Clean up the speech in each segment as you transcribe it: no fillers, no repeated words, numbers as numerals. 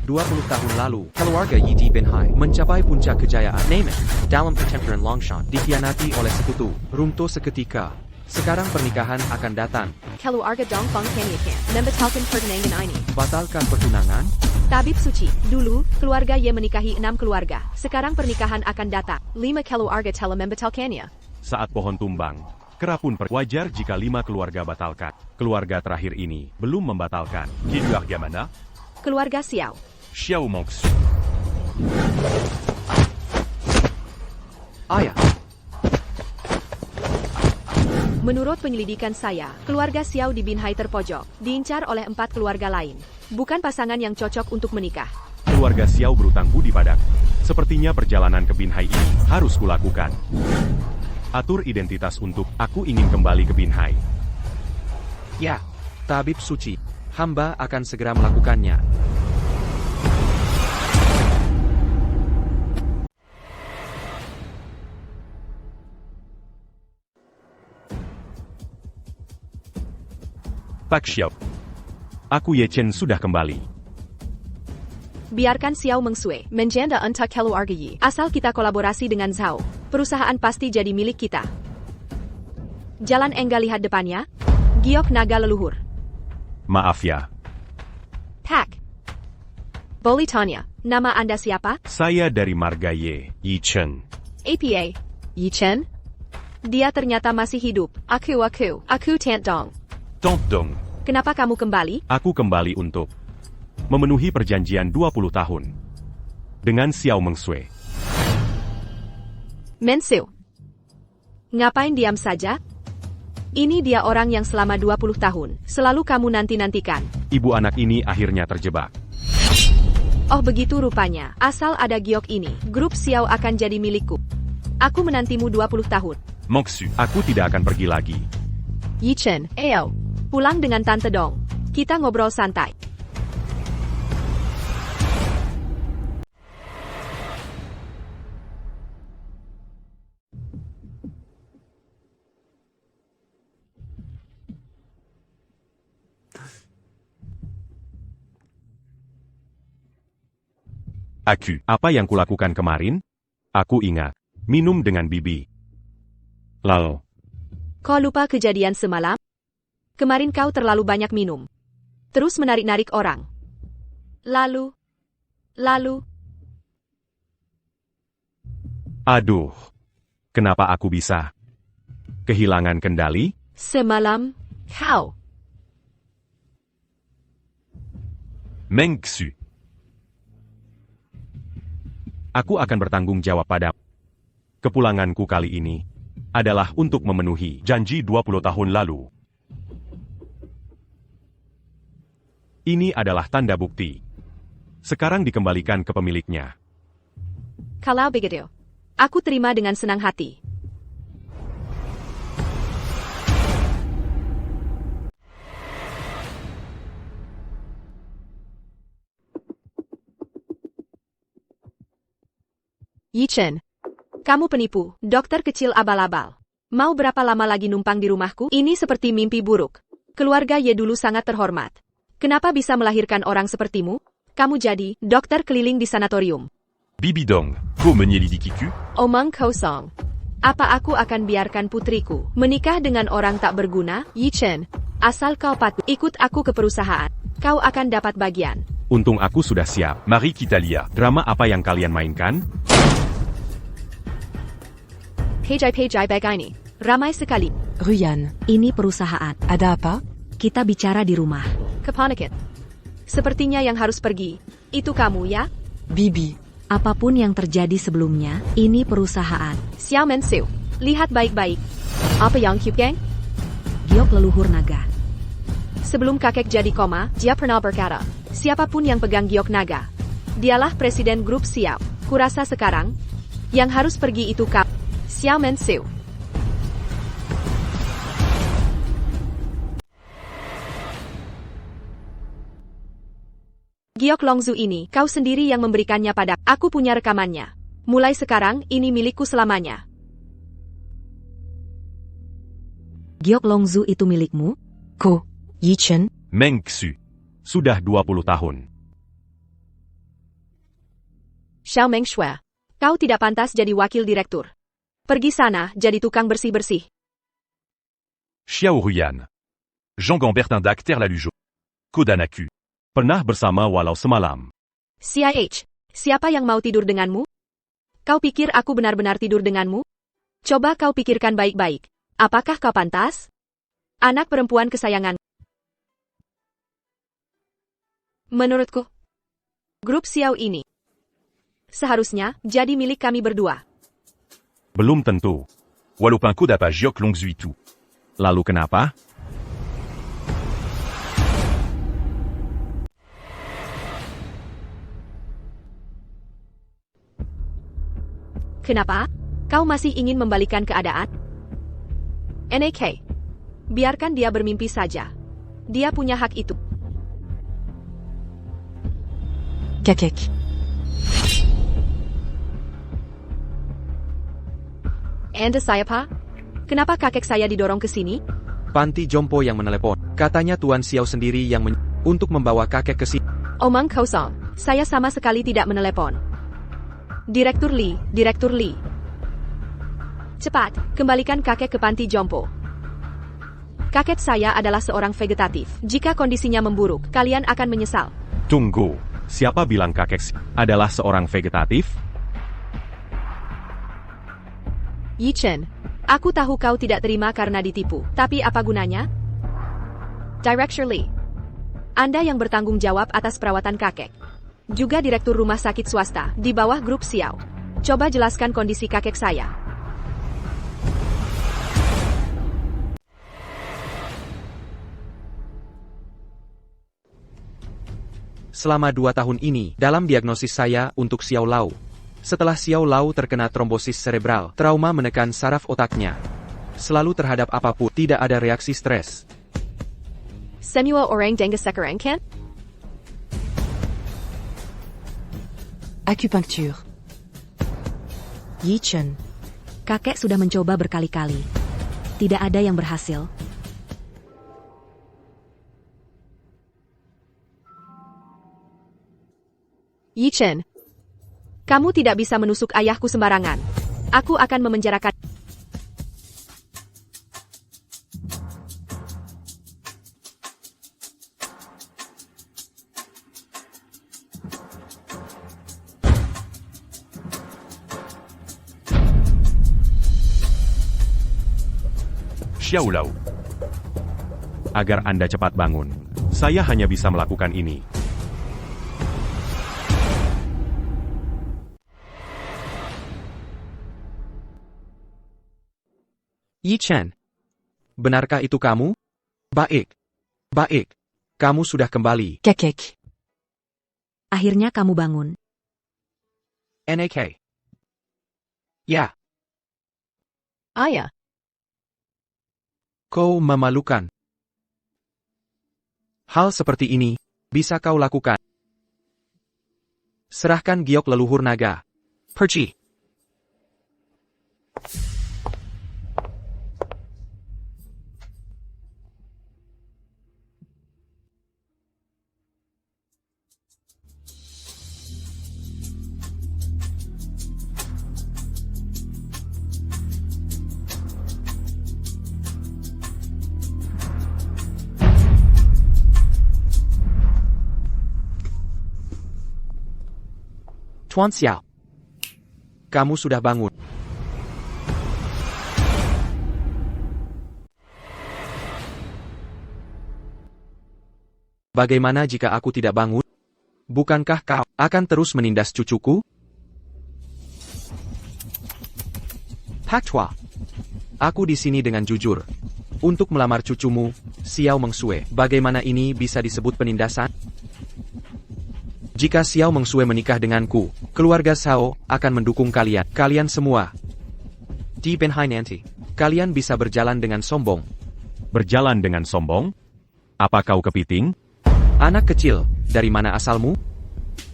20 tahun lalu, keluarga Yi Binhai mencapai puncak kejayaan. Name it. Dalam pertempuran Longshan, dikhianati oleh sekutu, runtuh seketika. Sekarang pernikahan akan datang. Keluarga Dongfang Kenya membatalkan pertunangan ini. Batalkan pertunangan? Tabib suci, dulu, keluarga Ye menikahi 6 keluarga. Sekarang pernikahan akan datang. 5 keluarga telah membatalkannya. Saat pohon tumbang, kera pun wajar jika 5 keluarga batalkan. Keluarga terakhir ini belum membatalkan. Keluarga mana? Keluarga Xiao. Xiao Mengsu. Ayah. Menurut penyelidikan saya, keluarga Xiao di Binhai terpojok, diincar oleh 4 keluarga lain. Bukan pasangan yang cocok untuk menikah. Keluarga Xiao berutang budi padaku. Sepertinya perjalanan ke Binhai ini harus kulakukan. Atur identitas untuk aku ingin kembali ke Binhai. Ya, tabib suci. Hamba akan segera melakukannya. Tak Xiao. Aku Ye Chen sudah kembali. Biarkan Xiao Mengsue menjanda untuk keluarga Yi. Asal kita kolaborasi dengan Zhao, perusahaan pasti jadi milik kita. Jalan Engga lihat depannya. Giok naga leluhur. Maaf ya. Pak. Boleh tanya, nama Anda siapa? Saya dari marga Yi Chen. APA. Yi Chen? Dia ternyata masih hidup. Aku Tantong. Dong. Kenapa kamu kembali? Aku kembali untuk memenuhi perjanjian 20 tahun dengan Xiao Mengsue. Mensu. Ngapain diam saja? Ini dia orang yang selama 20 tahun selalu kamu nanti-nantikan. Ibu anak ini akhirnya terjebak. Oh begitu rupanya. Asal ada giok ini, grup Xiao akan jadi milikku. Aku menantimu 20 tahun. Mengsu, aku tidak akan pergi lagi. Yi Chen, pulang dengan Tante Dong. Kita ngobrol santai. Apa yang kulakukan kemarin? Aku ingat. Minum dengan bibi. Lalu. Kau lupa kejadian semalam? Kemarin kau terlalu banyak minum. Terus menarik-narik orang. Lalu. Aduh. Kenapa aku bisa kehilangan kendali? Semalam, kau. Mengsu. Aku akan bertanggung jawab pada kepulanganku kali ini adalah untuk memenuhi janji 20 tahun lalu. Ini adalah tanda bukti. Sekarang dikembalikan ke pemiliknya. Kalau begitu, aku terima dengan senang hati. Yi Chen, kamu penipu, dokter kecil abal-abal. Mau berapa lama lagi numpang di rumahku? Ini seperti mimpi buruk. Keluarga Ye dulu sangat terhormat. Kenapa bisa melahirkan orang sepertimu? Kamu jadi dokter keliling di sanatorium. Bibi dong, kau menyelidikiku? Omong kosong. Apa aku akan biarkan putriku menikah dengan orang tak berguna? Yi Chen, asal kau patuh ikut aku ke perusahaan, kau akan dapat bagian. Untung aku sudah siap. Mari kita lihat drama apa yang kalian mainkan. Pejai bag ini. Ramai sekali. Ruyan, ini perusahaan. Ada apa? Kita bicara di rumah. Keponakan. Sepertinya yang harus pergi. Itu kamu ya? Bibi, apapun yang terjadi sebelumnya, ini perusahaan. Xiao Mensu, lihat baik-baik. Apa yang Cube Gang? Giok leluhur naga. Sebelum kakek jadi koma, dia pernah berkata, siapapun yang pegang giok naga, dialah presiden grup Xiao. Kurasa sekarang, yang harus pergi itu kau. Xiao Mensu. Giok Longzu ini, kau sendiri yang memberikannya pada aku punya rekamannya. Mulai sekarang, ini milikku selamanya. Giok Longzu itu milikmu? Ko, Yi Chen? Mengsu. Sudah 20 tahun. Xiao Mengshui, kau tidak pantas jadi wakil direktur. Pergi sana, jadi tukang bersih-bersih. Xiao Huyan. Jean Bertin d'Acter Lalujo. Kodanaku. Pernah bersama walau semalam. CIH, siapa yang mau tidur denganmu? Kau pikir aku benar-benar tidur denganmu? Coba kau pikirkan baik-baik. Apakah kau pantas? Anak perempuan kesayangan. Menurutku, grup Xiao ini seharusnya jadi milik kami berdua. Belum tentu. Walaupun ku dapat Jiok Long Zui tu. Lalu kenapa? Kenapa? Kau masih ingin membalikan keadaan? NAK, biarkan dia bermimpi saja. Dia punya hak itu. Kakek. Anda saya pak? Kenapa kakek saya didorong ke sini? Panti Jompo yang menelepon. Katanya Tuan Xiao sendiri yang untuk membawa kakek ke sini. Omong kosong. Saya sama sekali tidak menelepon. Direktur Lee. Cepat, kembalikan kakek ke Panti Jompo. Kakek saya adalah seorang vegetatif. Jika kondisinya memburuk, kalian akan menyesal. Tunggu. Siapa bilang kakek adalah seorang vegetatif? Yi Chen, aku tahu kau tidak terima karena ditipu, tapi apa gunanya? Director Lee, Anda yang bertanggung jawab atas perawatan kakek. Juga direktur rumah sakit swasta di bawah grup Xiao. Coba jelaskan kondisi kakek saya. Selama 2 tahun ini, dalam diagnosis saya untuk Xiao Lao. Setelah Xiao Lao terkena trombosis cerebral, trauma menekan saraf otaknya. Selalu terhadap apapun, tidak ada reaksi stres. Semua orang dengue sekarang kan? Acupuncture. Yi Chen. Kakek sudah mencoba berkali-kali. Tidak ada yang berhasil. Yi Chen, kamu tidak bisa menusuk ayahku sembarangan. Aku akan memenjarakan. Xiao Lao. Agar Anda cepat bangun. Saya hanya bisa melakukan ini. Yi Chen, benarkah itu kamu? Baik. Kamu sudah kembali. Kakek. Akhirnya kamu bangun. NAK. Ya, Ayah, kau memalukan. Hal seperti ini, bisa kau lakukan. Serahkan giok leluhur naga. Pergi. Tuan Xiao, kamu sudah bangun. Bagaimana jika aku tidak bangun? Bukankah kau akan terus menindas cucuku? Pak Chua, aku di sini dengan jujur. Untuk melamar cucumu, Xiao Mengshui. Bagaimana ini bisa disebut penindasan? Jika Xiao Mengshui menikah denganku, keluarga Xiao akan mendukung kalian. Kalian semua. Di Benhai nanti, kalian bisa berjalan dengan sombong. Berjalan dengan sombong? Apa kau kepiting? Anak kecil, dari mana asalmu?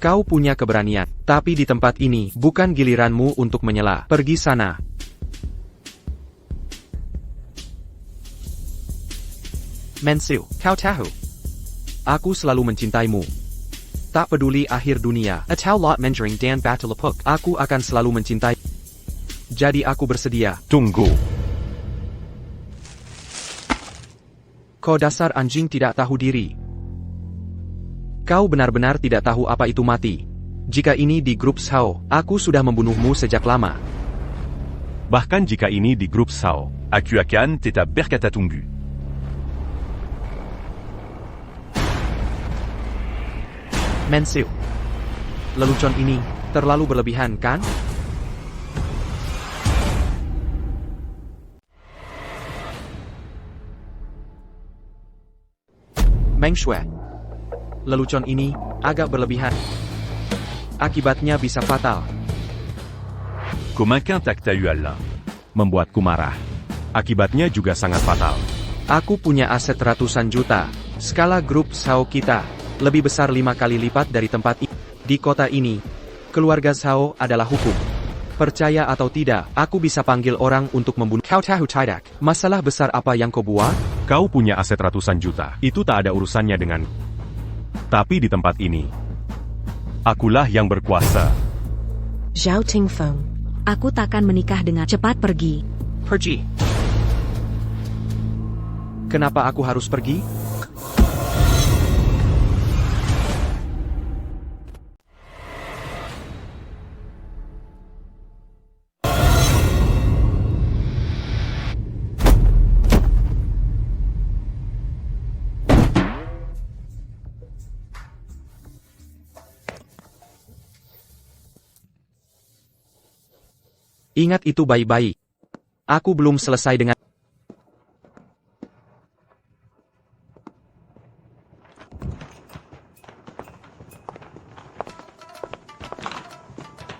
Kau punya keberanian, tapi di tempat ini, bukan giliranmu untuk menyela. Pergi sana. Mensiu, kau tahu. Aku selalu mencintaimu. Tak peduli akhir dunia, atau lot menjering dan batelepuk, aku akan selalu mencintai. Jadi aku bersedia. Tunggu. Kau dasar anjing tidak tahu diri. Kau benar-benar tidak tahu apa itu mati. Jika ini di grup Sao, aku sudah membunuhmu sejak lama. Bahkan jika ini di grup Sao, Aku akan tetap berkata tunggu. Mensiu. Lelucon ini terlalu berlebihan, kan? Meng Shui. Lelucon ini agak berlebihan. Akibatnya bisa fatal. Comment qu'un tact eu Alain. membuatku marah. Akibatnya juga sangat fatal. Aku punya aset ratusan juta. Skala grup Sao kita lebih besar 5 kali lipat dari tempat ini. Di kota ini, keluarga Sao adalah hukum. Percaya atau tidak, aku bisa panggil orang untuk membunuh. Kau tahu tidak, masalah besar apa yang kau buat? Kau punya aset ratusan juta, itu tak ada urusannya dengan. Tapi di tempat ini, akulah yang berkuasa. Zhao Tingfeng. Aku takkan menikah dengan cepat pergi. Pergi. Kenapa aku harus pergi? Ingat itu baik-baik. Aku belum selesai dengan...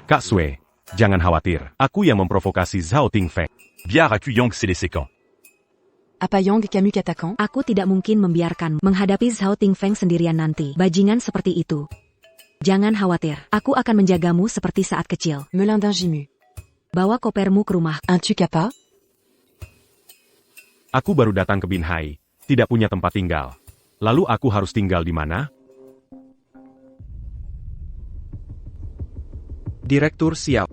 Kak Sue, jangan khawatir. Aku yang memprovokasi Zhao Tingfeng. Biar aku yang sélecé quand. Apa Yang Camus Katakan? Aku tidak mungkin membiarkan menghadapi Zhao Tingfeng sendirian nanti. Bajingan seperti itu. Jangan khawatir, aku akan menjagamu seperti saat kecil. Melin d'un Jimu. Bawa kopermu ke rumah. Un tu kappa? Aku baru datang ke Binhai, tidak punya tempat tinggal. Lalu aku harus tinggal di mana? Direktur Xiao.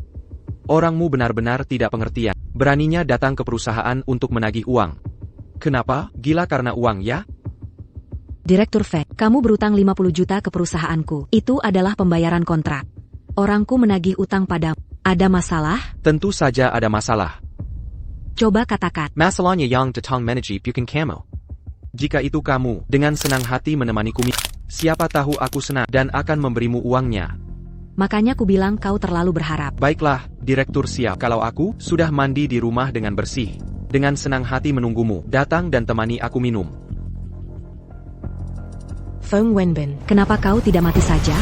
Orangmu benar-benar tidak pengertian. Beraninya datang ke perusahaan untuk menagih uang. Kenapa? Gila karena uang ya? Direktur Feng, kamu berutang 50 juta ke perusahaanku. Itu adalah pembayaran kontrak. Orangku menagih utang padamu. Ada masalah? Tentu saja ada masalah. Coba katakan. Masalahnya yang datang menaji bukan kamu. Jika itu kamu, dengan senang hati menemaniku. Siapa tahu aku senang dan akan memberimu uangnya. Makanya ku bilang kau terlalu berharap. Baiklah, Direktur Xiao. Kalau aku sudah mandi di rumah dengan bersih, dengan senang hati menunggumu. Datang dan temani aku minum. Feng Wenbin, kenapa kau tidak mati saja?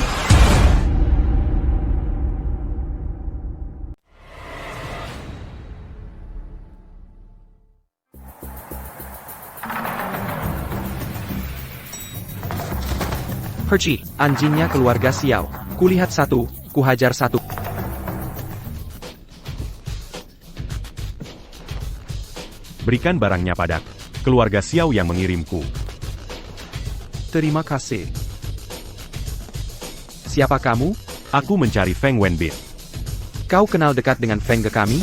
Pergi, anjingnya keluarga Xiao. Kulihat satu, kuhajar satu. Berikan barangnya padaku. Keluarga Xiao yang mengirimku. Terima kasih. Siapa kamu? Aku mencari Feng Wenbin. Kau kenal dekat dengan Feng ke kami?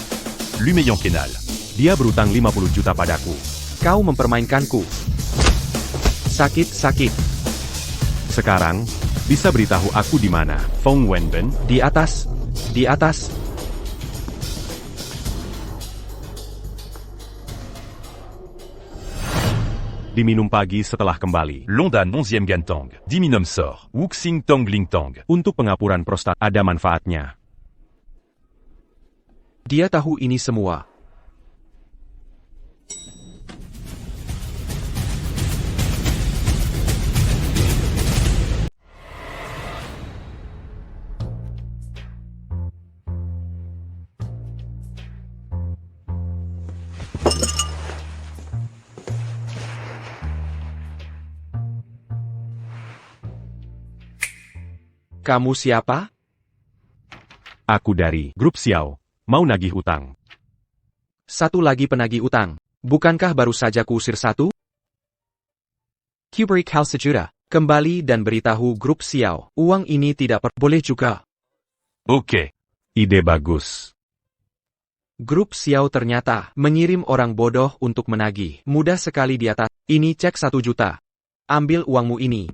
Lumeyan Kenal. Dia berutang 50 juta padaku. Kau mempermainkanku. Sakit. Sekarang, bisa beritahu aku di mana? Feng Wenbin? Di atas. Di atas. Diminum pagi setelah kembali. Londan 11e Gantang. Diminum sort. Wuxing Tong Ling Tong. Untuk pengapuran prostat ada manfaatnya. Dia tahu ini semua. Kamu siapa? Aku dari grup Xiao. Mau nagih utang. Satu lagi penagih utang. Bukankah baru saja kuusir satu? Kuberi kau sejuta. Kembali dan beritahu grup Xiao, uang ini tidak boleh juga. Ok. Ide bagus. Grup Xiao ternyata mengirim orang bodoh untuk menagih. Mudah sekali di atas. Ini cek 1 juta. Ambil uangmu ini.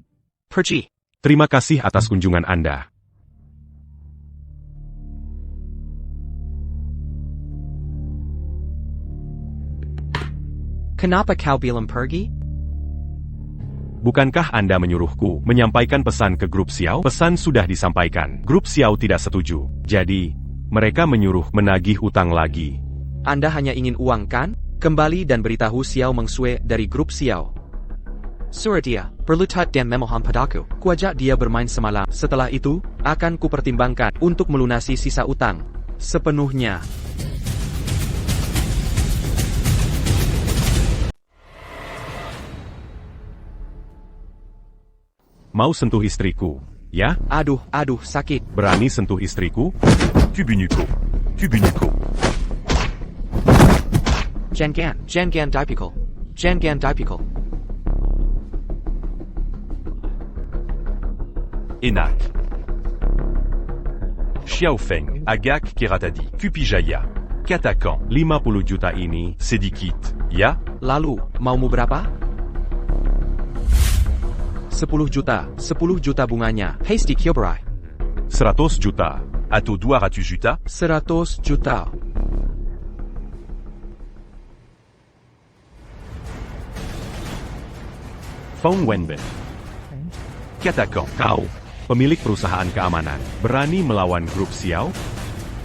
Perci. Terima kasih atas kunjungan Anda. Kenapa kau bilang pergi? Bukankah Anda menyuruhku menyampaikan pesan ke grup Xiao? Pesan sudah disampaikan. Grup Xiao tidak setuju. Jadi, mereka menyuruh menagih utang lagi. Anda hanya ingin uang kan? Kembali dan beritahu Xiao Mengsue dari grup Xiao. Suruh dia, berlutut dan memohon padaku. Kuajak dia bermain semalam. Setelah itu, akan kupertimbangkan untuk melunasi sisa utang sepenuhnya. Mau sentuh istriku, ya? Aduh, sakit. Berani sentuh istriku? Cubunuco. Cubunuco. Jangan dipikul. Jangan dipikul. Enak. Xiaofeng. Agak Keratadi. Cupijaya. Katakan. 50 juta ini, Sedikit. Ya? Lalu, maumu berapa? 10 juta. 10 juta bunganya. Hasty Kyoberai. 100 juta. Atau 200 juta? 100 juta. Feng Wenbin. Katakan. Kau, pemilik perusahaan keamanan, berani melawan grup Xiao?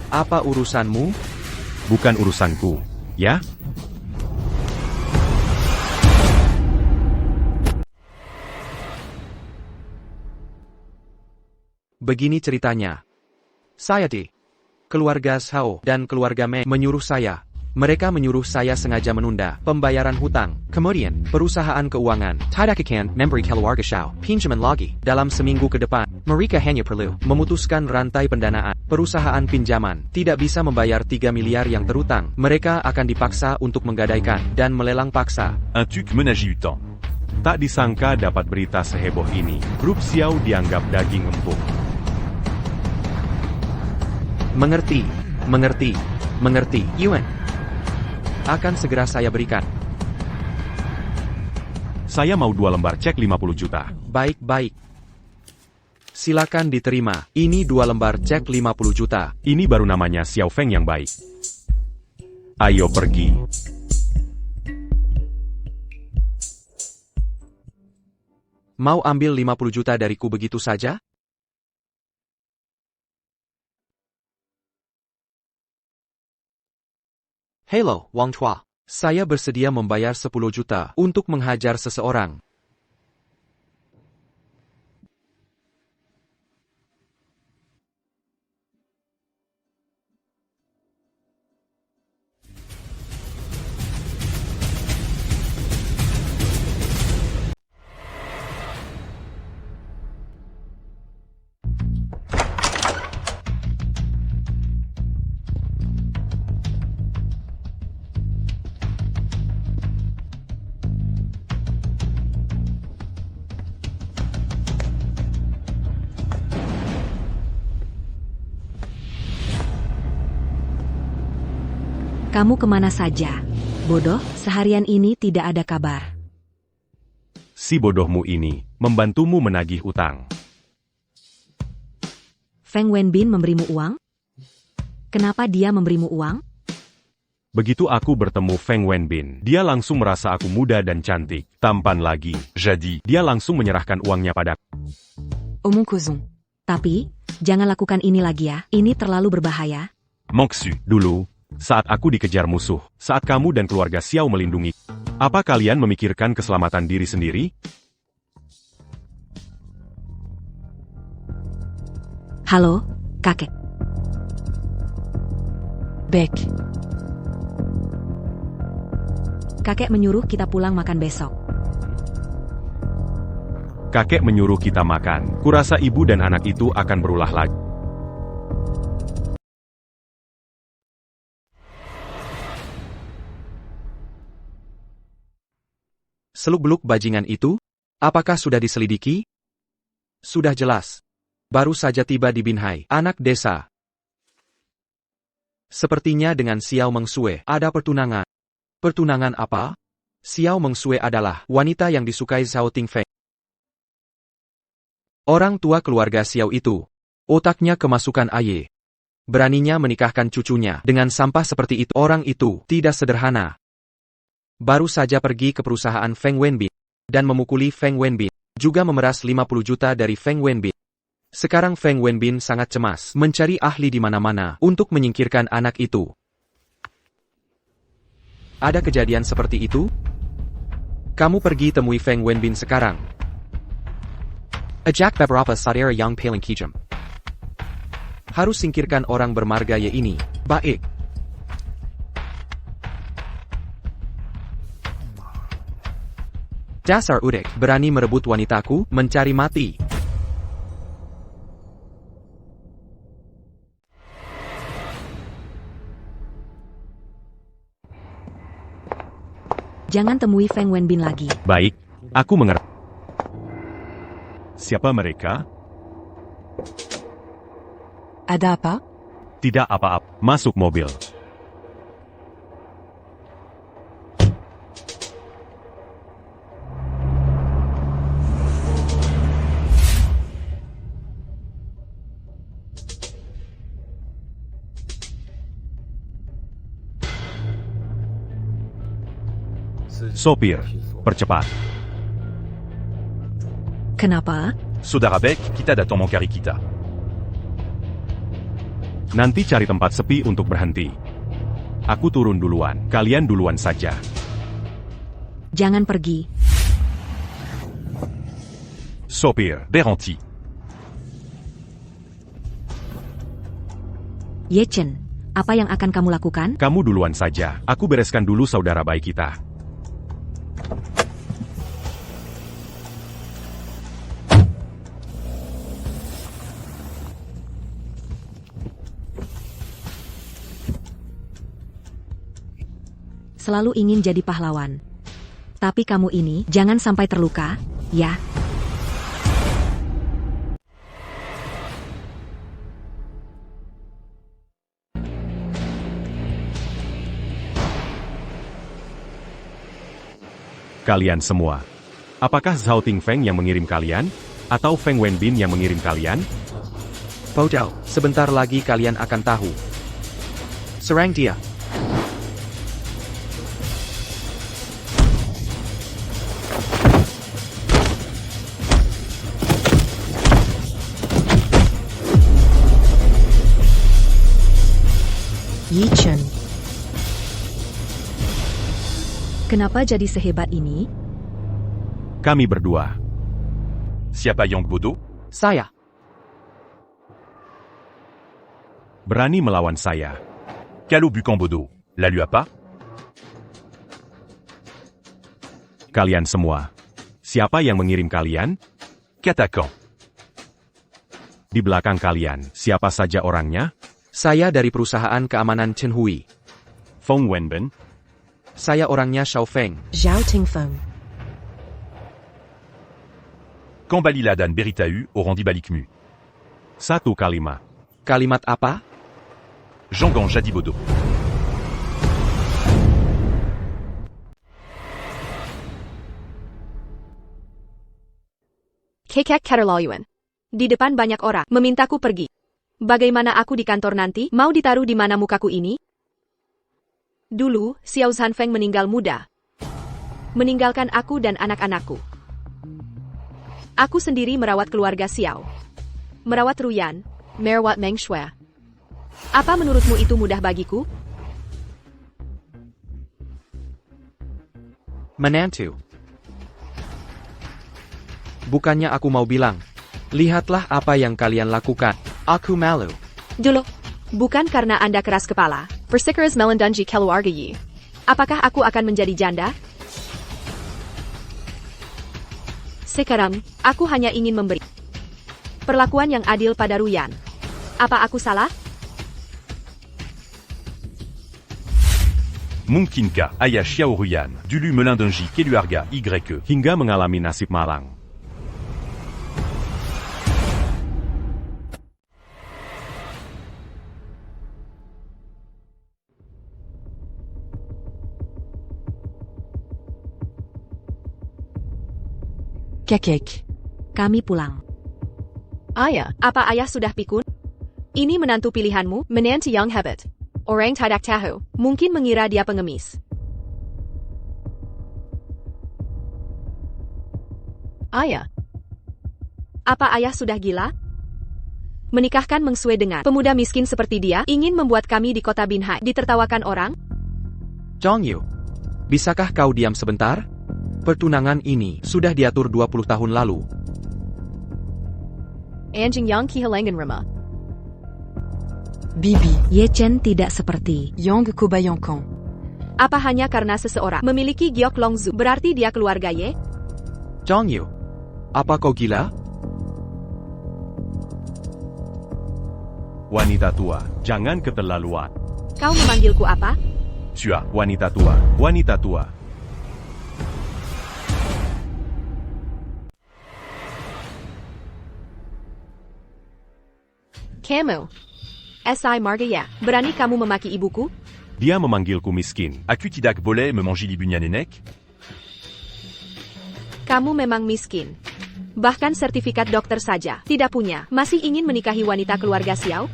Apa urusanmu? Bukan urusanku, ya? Begini ceritanya. Saya keluarga Xiao dan keluarga Mei menyuruh saya. Mereka menyuruh saya sengaja menunda pembayaran hutang. Kemudian, perusahaan keuangan tidak akan memberi keluarga Xiao pinjaman lagi dalam seminggu ke depan. Mereka hanya perlu memutuskan rantai pendanaan. Perusahaan pinjaman tidak bisa membayar 3 miliar yang terutang. Mereka akan dipaksa untuk menggadaikan dan melelang paksa. Un tuc menagi hutan. Tak disangka dapat berita seheboh ini. Grup Xiao dianggap daging empuk. Mengerti, Yuan. Akan segera saya berikan. Saya mau 2 lembar cek 50 juta. Baik. Silakan diterima. Ini 2 lembar cek 50 juta. Ini baru namanya Xiao Feng yang baik. Ayo pergi. Mau ambil 50 juta dariku begitu saja? Hello, Wang Chua. Saya bersedia membayar 10 juta untuk menghajar seseorang. Kamu kemana saja? Bodoh, seharian ini tidak ada kabar. Si bodohmu ini membantumu menagih utang. Feng Wenbin memberimu uang? Kenapa dia memberimu uang? Begitu aku bertemu Feng Wenbin, dia langsung merasa aku muda dan cantik, tampan lagi. Jadi, Dia langsung menyerahkan uangnya padaku. Omong Kozon. Tapi, jangan lakukan ini lagi ya, ini terlalu berbahaya. Mangsu. Dulu, saat aku dikejar musuh, saat kamu dan keluarga Xiao melindungi, apa kalian memikirkan keselamatan diri sendiri? Halo, kakek. Beck. Kakek menyuruh kita pulang makan besok. Kakek menyuruh kita makan. Kurasa ibu dan anak itu akan berulah lagi. Seluk-beluk bajingan itu? Apakah sudah diselidiki? Sudah jelas. Baru saja tiba di Binhai, anak desa. Sepertinya dengan Xiao Mengsue ada pertunangan. Pertunangan apa? Xiao Mengsue adalah wanita yang disukai Zhao Tingfeng. Orang tua keluarga Xiao itu, otaknya kemasukan aye. Beraninya menikahkan cucunya dengan sampah seperti itu. Orang itu tidak sederhana. Baru saja pergi ke perusahaan Feng Wenbin dan memukuli Feng Wenbin, juga memeras 50 juta dari Feng Wenbin. Sekarang Feng Wenbin sangat cemas mencari ahli di mana-mana untuk menyingkirkan anak itu. Ada kejadian seperti itu? Kamu pergi temui Feng Wenbin sekarang. Ajak beberapa saudara yang paling kejam. Harus singkirkan orang bermarga ye ini. Baik. Dasar udek, berani merebut wanitaku, mencari mati. Jangan temui Feng Wenbin lagi. Baik, aku mengerti. Siapa mereka? Ada apa? Tidak apa-apa. Masuk mobil. Sopir, percepat. Kenapa? Saudara Beck, kita datang mencari kita. Nanti cari tempat sepi untuk berhenti. Aku turun duluan, kalian duluan saja. Jangan pergi. Sopir, Berhenti. Ye Chen, apa yang akan kamu lakukan? kamu duluan saja. Aku bereskan dulu saudara baik kita. Selalu ingin jadi pahlawan. Tapi kamu ini jangan sampai terluka, ya. Kalian semua. Apakah Zhao Tingfeng yang mengirim kalian? Atau Feng Wenbin yang mengirim kalian? Bodoh, sebentar lagi kalian akan tahu. Serang dia. Ye Chen. Kenapa jadi sehebat ini? Kami berdua. Siapa yang bodoh? Saya. Berani melawan saya. Calo Bucan bodoh. La lui a pas? Kalian semua. Siapa yang mengirim kalian? Qu'attaquant. Di belakang kalian, siapa saja orangnya? Saya dari perusahaan keamanan Chen Hui. Feng Wenbin. Saya orangnya Xiao Feng. Zhao Tingfeng. Quand Balila dan Beritahu auront dit Balikmu. 1 kalimat. Kalimat apa? Jangan jadi bodoh. Kekek keterlaluan. Di depan banyak orang, memintaku pergi. Bagaimana aku di kantor nanti? Mau ditaruh di mana mukaku ini? Dulu, Xiao Zhanfeng meninggal muda. Meninggalkan aku dan anak-anakku. Aku sendiri merawat keluarga Xiao. Merawat Ruyan, merawat Meng Shui. Apa menurutmu itu mudah bagiku? Menantu. Bukannya aku mau bilang. Lihatlah apa yang kalian lakukan. Aku malu. Dulu. Bukan karena Anda keras kepala. Persekeras melindungi keluarga Yi. Apakah aku akan menjadi janda? Sekarang, aku hanya ingin memberi perlakuan yang adil pada Ruyan. Apa aku salah? Mungkin ka, ayah Xiao Ruyan, dulu melindengi keluarga YE. Hingga mengalami nasib malang. Kakek. Kami pulang. Ayah, apa ayah sudah pikun? Ini menantu pilihanmu, menantu yang hebat. Orang tidak tahu, mungkin mengira dia pengemis. Ayah. Apa ayah sudah gila? Menikahkan Meng Sui dengan pemuda miskin seperti dia, ingin membuat kami di kota Binhai ditertawakan orang? Zhang Yu, bisakah kau diam sebentar? Pertunangan ini sudah diatur 20 tahun lalu. Anjing yang kehilangan rumah. Bibi. Ye Chen tidak seperti. Yang Kobayangkong. Apa hanya karena seseorang memiliki Giok Longzu berarti dia keluarga Ye? Zhang Yu, apa kau gila? Wanita tua, jangan keterlaluan. Kau memanggilku apa? Tua, wanita tua, wanita tua. Kamu. S.I. Margaya, berani kamu memaki ibuku? Dia memanggilku miskin. Aku tidak boleh memangi libunya nenek? Kamu memang miskin. Bahkan sertifikat dokter saja tidak punya. Masih ingin menikahi wanita keluarga Xiao?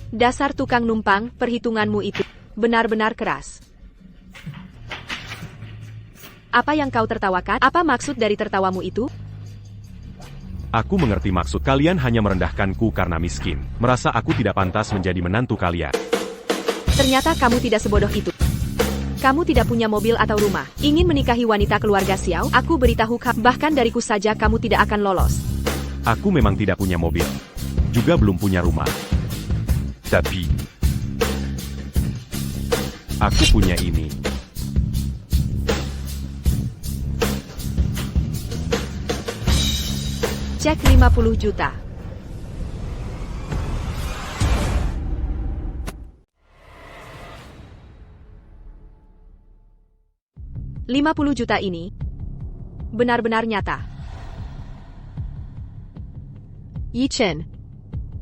Dasar tukang numpang, perhitunganmu itu benar-benar keras. Apa yang kau tertawakan? Apa maksud dari tertawamu itu? Aku mengerti maksud kalian hanya merendahkanku karena miskin. Merasa aku tidak pantas menjadi menantu kalian. Ternyata kamu tidak sebodoh itu. Kamu tidak punya mobil atau rumah. Ingin menikahi wanita keluarga Xiao? Aku beritahu kamu, bahkan dariku saja kamu tidak akan lolos. Aku memang tidak punya mobil. Juga belum punya rumah. Tapi, Aku punya ini. Cek 50 juta. $50 juta ini benar-benar nyata. Yi Chen,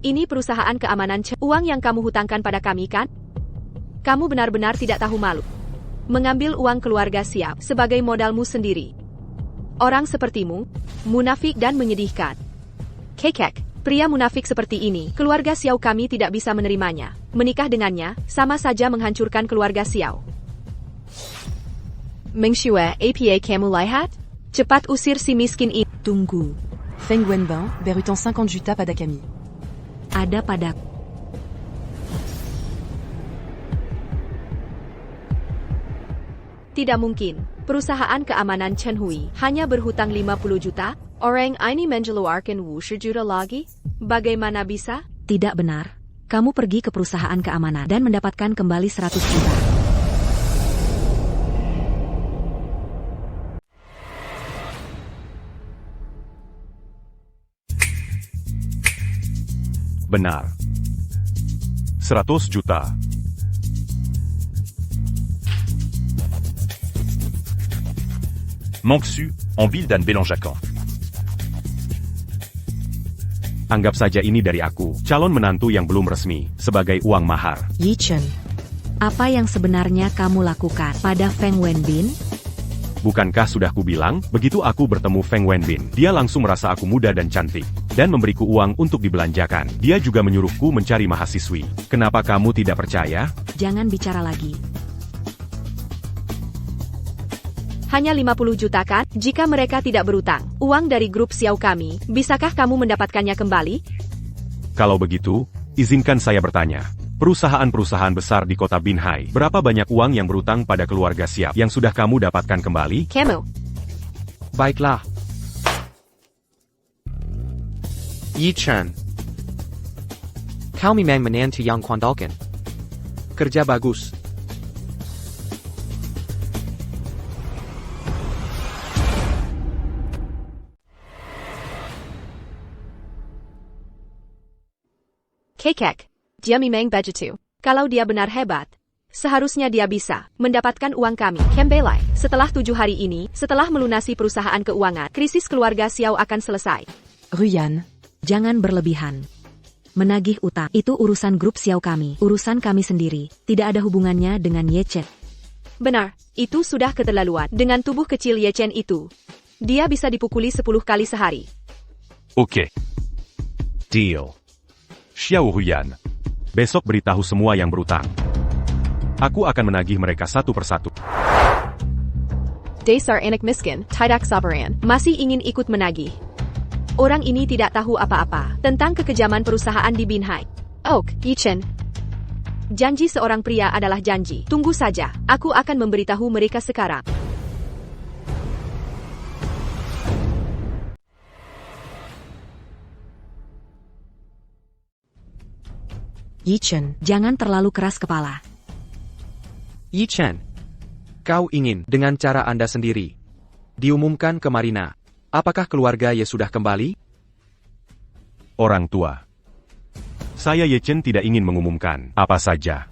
ini perusahaan keamanan Chen. Uang yang kamu hutangkan pada kami kan? Kamu benar-benar tidak tahu malu. Mengambil uang keluarga Xiao sebagai modalmu sendiri. Orang sepertimu, munafik dan menyedihkan. Kekek, pria munafik seperti ini, keluarga Xiao kami tidak bisa menerimanya. Menikah dengannya, sama saja menghancurkan keluarga Xiao. Meng Shui, APA kamu lihat? Cepat usir si miskin ini. Tunggu. Feng Wenbin, berutang 50 juta pada kami. Ada padaku. Tidak mungkin. Perusahaan keamanan Chen Hui hanya berhutang 50 juta? Orang ini mengeluarkan 50 juta lagi? Bagaimana bisa? Tidak benar. Kamu pergi ke perusahaan keamanan dan mendapatkan kembali 100 juta. Benar. 100 juta. Mangsu, en ville dan Belanjakan. Anggap saja ini dari aku, calon menantu yang belum resmi, sebagai uang mahar. Yi Chen. Apa yang sebenarnya kamu lakukan pada Feng Wenbin? Bukankah sudah kubilang, begitu aku bertemu Feng Wenbin, dia langsung merasa aku muda dan cantik, dan memberiku uang untuk dibelanjakan. Dia juga menyuruhku mencari mahasiswi. Kenapa kamu tidak percaya? Jangan bicara lagi. Hanya 50 juta kan? Jika mereka tidak berutang, uang dari grup Xiao kami, bisakah kamu mendapatkannya kembali? Kalau begitu, izinkan saya bertanya. Perusahaan-perusahaan besar di kota Binhai, berapa banyak uang yang berutang pada keluarga Xiao yang sudah kamu dapatkan kembali? Kamu. Baiklah. Yi Chen. Kau memang menantu yang kuandalkan. Kerja bagus. Kekek. Dia memang begitu. Kalau dia benar hebat, Seharusnya dia bisa mendapatkan uang kami. Kembelai, setelah 7 hari ini, setelah melunasi perusahaan keuangan, krisis keluarga Xiao akan selesai. Ruyan. Jangan berlebihan. Menagih utang itu urusan grup Xiao kami, urusan kami sendiri, tidak ada hubungannya dengan Ye Chen. Benar, itu sudah keterlaluan. Dengan tubuh kecil Ye Chen itu, dia bisa dipukuli 10 kali sehari. Ok. Deal. Xiao Ruyan. Besok beritahu semua yang berutang. Aku akan menagih mereka satu persatu. Dasar anak miskin, tidak sabaran, masih ingin ikut menagih. Orang ini tidak tahu apa-apa tentang kekejaman perusahaan di Binhai. Oak, Ye Chen. Janji seorang pria adalah janji. Tunggu saja, aku akan memberitahu mereka sekarang. Ye Chen, jangan terlalu keras kepala. Ye Chen, kau ingin dengan cara Anda sendiri diumumkan ke Marina. Apakah keluarga Ye sudah kembali? Orang tua. Saya Ye Chen tidak ingin mengumumkan apa saja.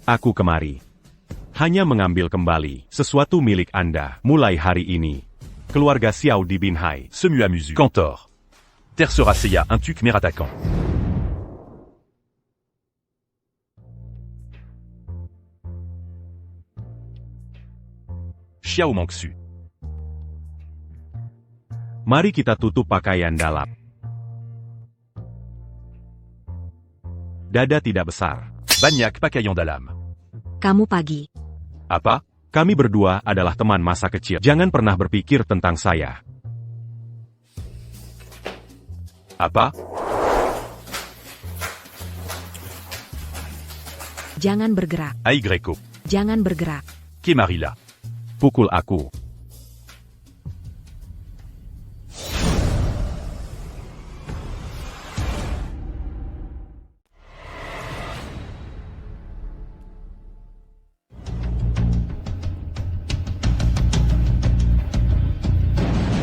Aku kemari hanya mengambil kembali sesuatu milik Anda mulai hari ini. Keluarga Xiao di Binhai. Semu Amusu. Cantor. Tercera Seiya, un Tukmer attaquant. Xiao Mangsu. Mari kita tutup pakaian dalam. Dada tidak besar. Banyak Pakaian dalam. Kamu pagi. Apa? Kami berdua adalah teman masa kecil. Jangan pernah berpikir tentang saya. Apa? Jangan bergerak. Ai Greco. Jangan bergerak. Kemarila. Pukul aku.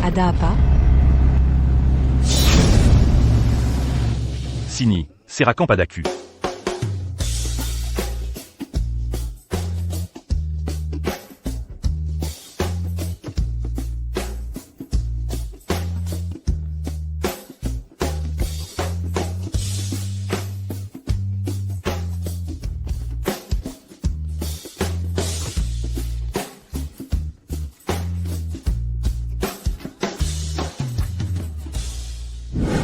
Ada apa? Sini. Serracan Padaku.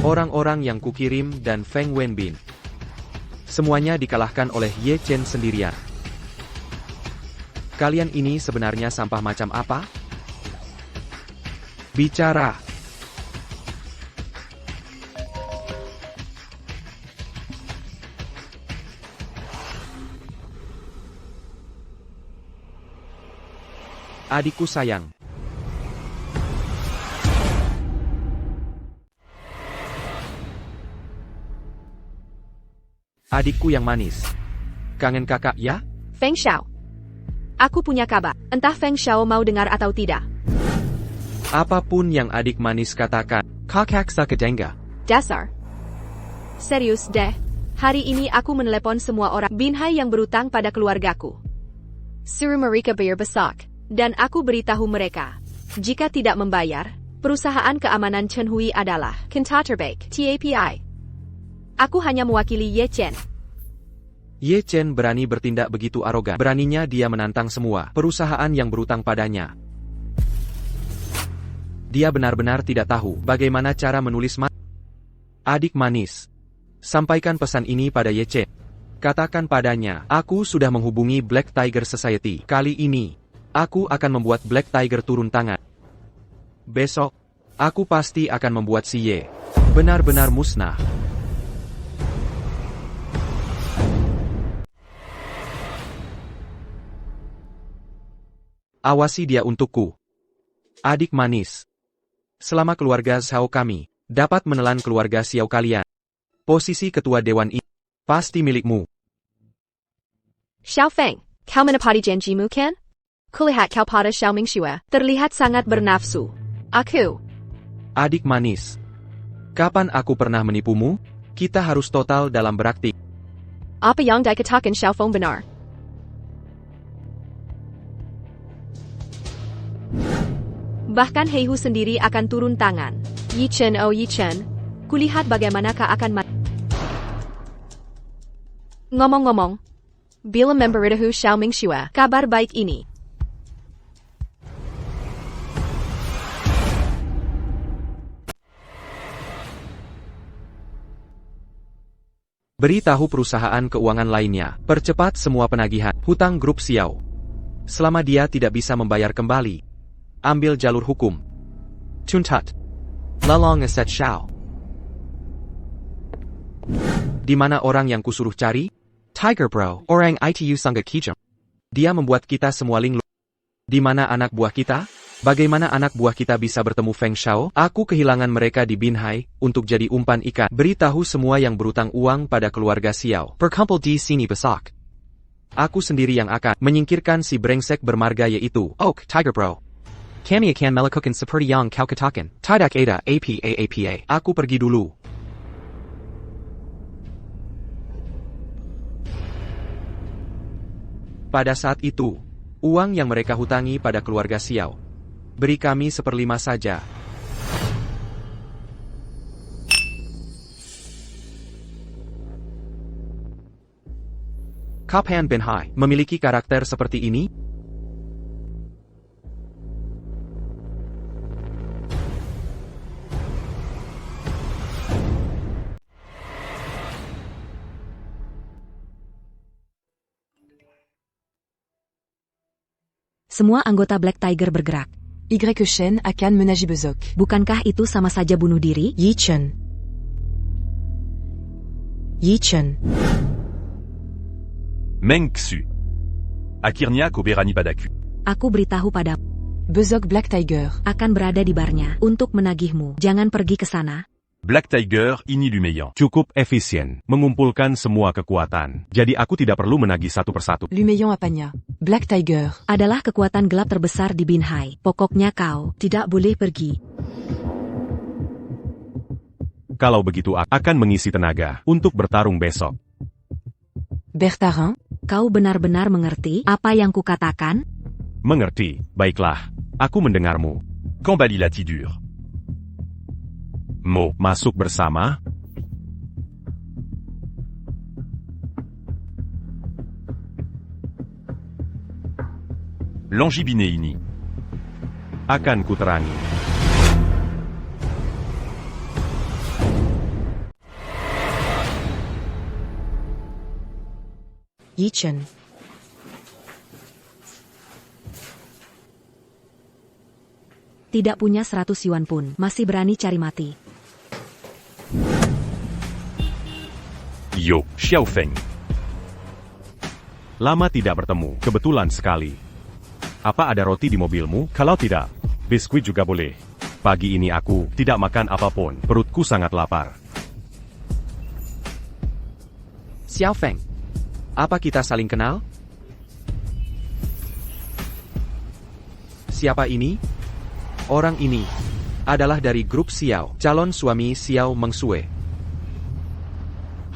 Orang-orang yang kukirim dan Feng Wenbin. Semuanya dikalahkan oleh Ye Chen sendirian. Kalian ini sebenarnya sampah macam apa? Bicara. Adikku sayang. Adikku yang manis. Kangen kakak ya? Feng Xiao. Aku punya kabar. Entah Feng Xiao mau dengar atau tidak. Apapun yang adik manis katakan, kakak sakejengga. Dasar. Serius deh. Hari ini aku menelepon semua orang Binhai yang berutang pada keluargaku. Suruh mereka bayar besok. Dan aku beritahu mereka. Jika tidak membayar, perusahaan keamanan Chen Hui adalah Kinta terbaik, TAPI. Aku hanya mewakili Ye Chen. Ye Chen berani bertindak begitu arogan. Beraninya dia menantang semua perusahaan yang berutang padanya. Dia benar-benar tidak tahu bagaimana cara menulis Adik manis. Sampaikan pesan ini pada Ye Chen. Katakan padanya, aku sudah menghubungi Black Tiger Society. Kali ini, aku akan membuat Black Tiger turun tangan. Besok, aku pasti akan membuat si Ye benar-benar musnah. Awasi dia untukku. Adik manis. Selama keluarga Xiao kami dapat menelan keluarga Xiao kalian, posisi ketua dewan ini pasti milikmu. Xiao Feng, kau menepati janjimu kan? Kulihat kau pada Xiao Mingxue terlihat sangat bernafsu. Aku. Adik manis. Kapan aku pernah menipumu? Kita harus total dalam berakting. Apa yang dikatakan Xiao Feng benar? Bahkan Heihu sendiri akan turun tangan. Yi Chen, oh Yi Chen, kulihat bagaimana kau akan Ngomong-ngomong, bila memberitahu Xiaoming Xue kabar baik ini. Beritahu perusahaan keuangan lainnya, percepat semua penagihan hutang grup Xiao. Selama dia tidak bisa membayar kembali, ambil jalur hukum. Tuntut. Lalong ngeset Xiao. Di mana orang yang kusuruh cari? Tiger Bro, orang itu sangat kejam. Dia membuat kita semua linglung. Di mana anak buah kita? Bagaimana anak buah kita bisa bertemu Feng Shao? Aku kehilangan mereka di Binhai, untuk jadi umpan ikan. Beritahu semua yang berutang uang pada keluarga Xiao. Berkumpul di sini besok. Aku sendiri yang akan menyingkirkan si brengsek bermarga yaitu Oak Tiger Bro. Kami akan melakukan seperti yang kau katakan. Tidak ada apa. Aku pergi dulu. Pada saat itu, uang yang mereka hutangi pada keluarga Xiao. Beri kami 1/5 saja. Kapan Binhai memiliki karakter seperti ini? Semua anggota Black Tiger bergerak. Y. Shen akan menaji Bezok. Bukankah itu sama saja bunuh diri? Yi Chen. Yi Chen. Meng Xu. Akirniak Oberani Padaku. Aku beritahu pada Bezok Black Tiger. akan berada di barnya untuk menagihmu. Jangan pergi ke sana. Black Tiger ini Lumeyan. Cukup efisien, mengumpulkan semua kekuatan. Jadi aku tidak perlu menagih satu persatu. Lumeyan apanya. Black Tiger. Adalah kekuatan gelap terbesar di Binhai. Pokoknya kau tidak boleh pergi. Kalau begitu aku akan mengisi tenaga untuk bertarung besok. Bertarin. Kau benar-benar mengerti apa yang kukatakan? Mengerti, baiklah. Aku mendengarmu. Kambali Latidur. Mo, masuk bersama? Langibine ini. Akan kuterangi. Yi Chen. Tidak punya 100 yuan pun, masih berani cari mati. Yo, Xiaofeng. Lama tidak bertemu, kebetulan sekali. Apa ada roti di mobilmu? Kalau tidak, biskuit juga boleh. Pagi ini aku tidak makan apapun, perutku sangat lapar. Xiao Feng. Apa kita saling kenal? Siapa ini? Orang ini adalah dari grup Xiao, calon suami Xiao Mengsue.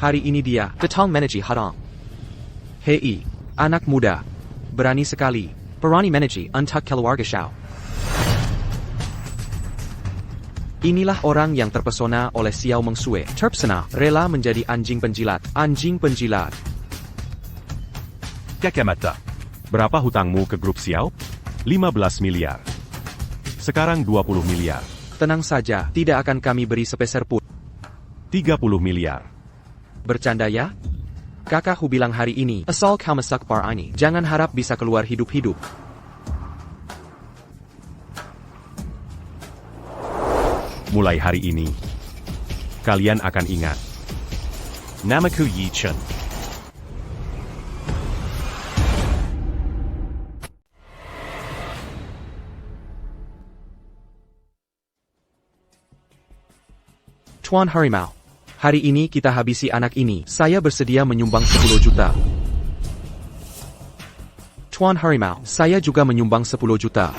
Hari ini dia, Detong Meneji Hadong. Hei, anak muda. Berani sekali. Berani meneji untuk keluarga Xiao. Inilah orang yang terpesona oleh Xiao Mengsue. Terpesona, rela menjadi anjing penjilat. Anjing penjilat. Kakamata. Berapa hutangmu ke grup Xiao? 15 miliar. Sekarang 20 miliar. Tenang saja, tidak akan kami beri sepeser pun. 30 miliar. Bercanda ya? Kakakku bilang hari ini, asal kau masak bar ini, jangan harap bisa keluar hidup-hidup. Mulai hari ini, kalian akan ingat. Namaku Yi Chen. Tuan Harimau. Hari ini kita habisi anak ini. Saya bersedia menyumbang 10 juta. Tuan Harimau, saya juga menyumbang 10 juta.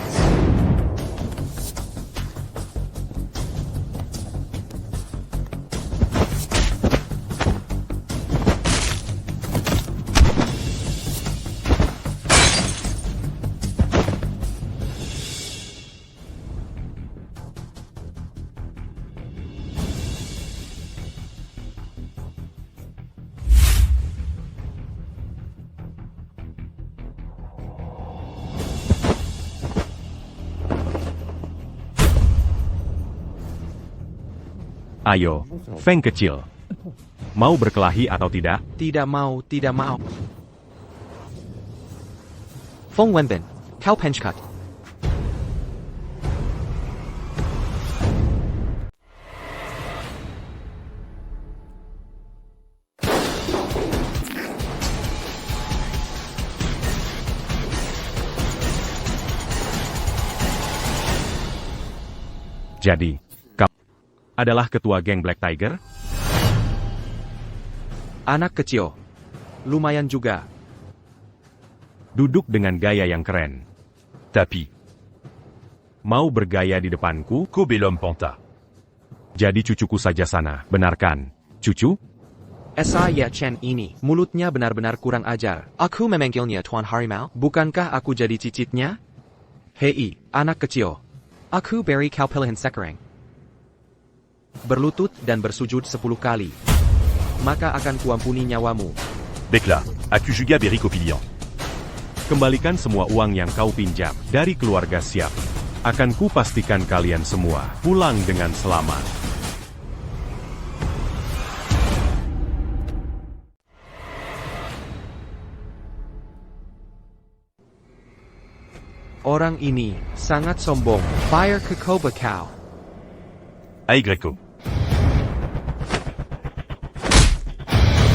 Ayo, Feng kecil. Mau berkelahi atau tidak? Tidak mau, tidak mau. Feng Wenbin, kau penchkat. Jadi, kau adalah ketua geng Black Tiger? Anak kecil. Lumayan juga. Duduk dengan gaya yang keren. Tapi, Mau bergaya di depanku? Kobe l'homme panta. Jadi cucuku saja sana, benarkan? Cucu? Esa Ye Chen ini, mulutnya benar-benar kurang ajar. Aku memanggilnya Tuan Harimau. Bukankah aku jadi cicitnya? Hei, anak kecil. Aku beri kau pilihan sekarang. Berlutut dan bersujud 10 kali. Maka akan kuampuni nyawamu. Bekla, aku juga beri kopilian. Kembalikan semua uang yang kau pinjam dari keluarga Siap. Akan kupastikan kalian semua pulang dengan selamat. Orang ini sangat sombong. Fire ke Koba Cow. Ai Greco.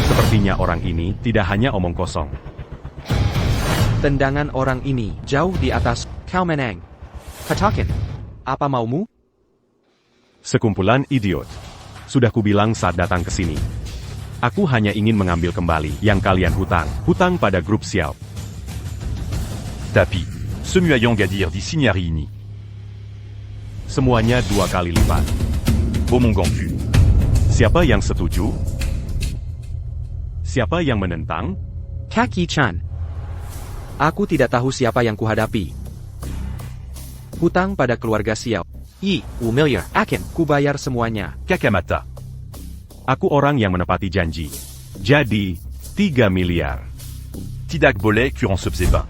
Sepertinya orang ini tidak hanya omong kosong. Tendangan orang ini jauh di atas. Kau menang. Katakan, apa maumu? Sekumpulan idiot. Sudah kubilang saat datang ke sini. Aku hanya ingin mengambil kembali yang kalian hutang. Hutang pada grup Xiao. Tapi, Semuayong Gadir di Signari ini. Semuanya 2 kali lipat. Bomongangfu. Siapa yang setuju? Siapa yang menentang? Kaki Chan. Aku tidak tahu siapa yang kuhadapi. Hutang pada keluarga Xiao. 1 miliar. Akan kubayar semuanya. Kakamata. Aku orang yang menepati janji. Jadi, 3 miliar. Tidak boleh kurang se faisait pas.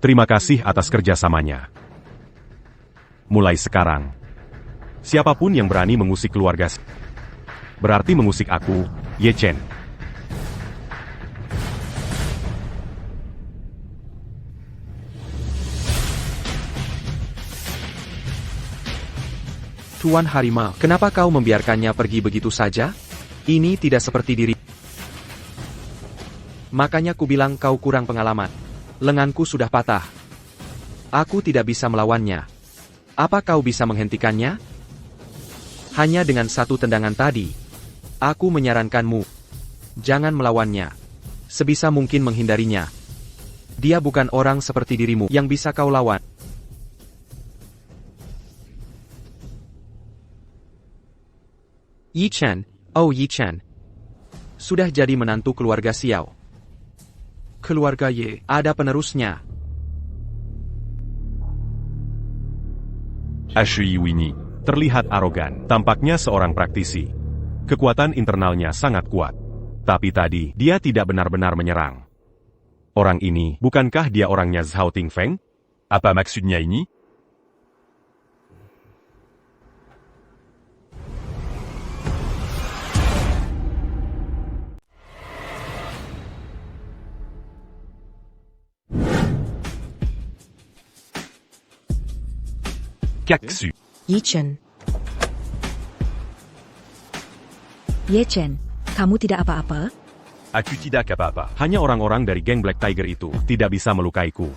Terima kasih atas kerjasamanya. Mulai sekarang, siapapun yang berani mengusik keluarga berarti mengusik aku, Ye Chen. Tuan Harimau, kenapa kau membiarkannya pergi begitu saja? Ini tidak seperti diri. Makanya kubilang kau kurang pengalaman. Lenganku sudah patah. Aku tidak bisa melawannya. Apa kau bisa menghentikannya? Hanya dengan 1 tendangan tadi. Aku menyarankanmu. Jangan melawannya. Sebisa mungkin menghindarinya. Dia bukan orang seperti dirimu yang bisa kau lawan. Yi Chen, oh Yi Chen. Sudah jadi menantu keluarga Xiao. Keluarga Ye, ada penerusnya. Shui Winnie. Terlihat arogan, tampaknya seorang praktisi. Kekuatan internalnya sangat kuat. Tapi tadi, dia tidak benar-benar menyerang. Orang ini, bukankah dia orangnya Zhao Tingfeng? Apa maksudnya ini? Kaksu. Yi Chen. Ye Chen, kamu tidak apa-apa? Aku tidak apa-apa. Hanya orang-orang dari geng Black Tiger itu tidak bisa melukaiku.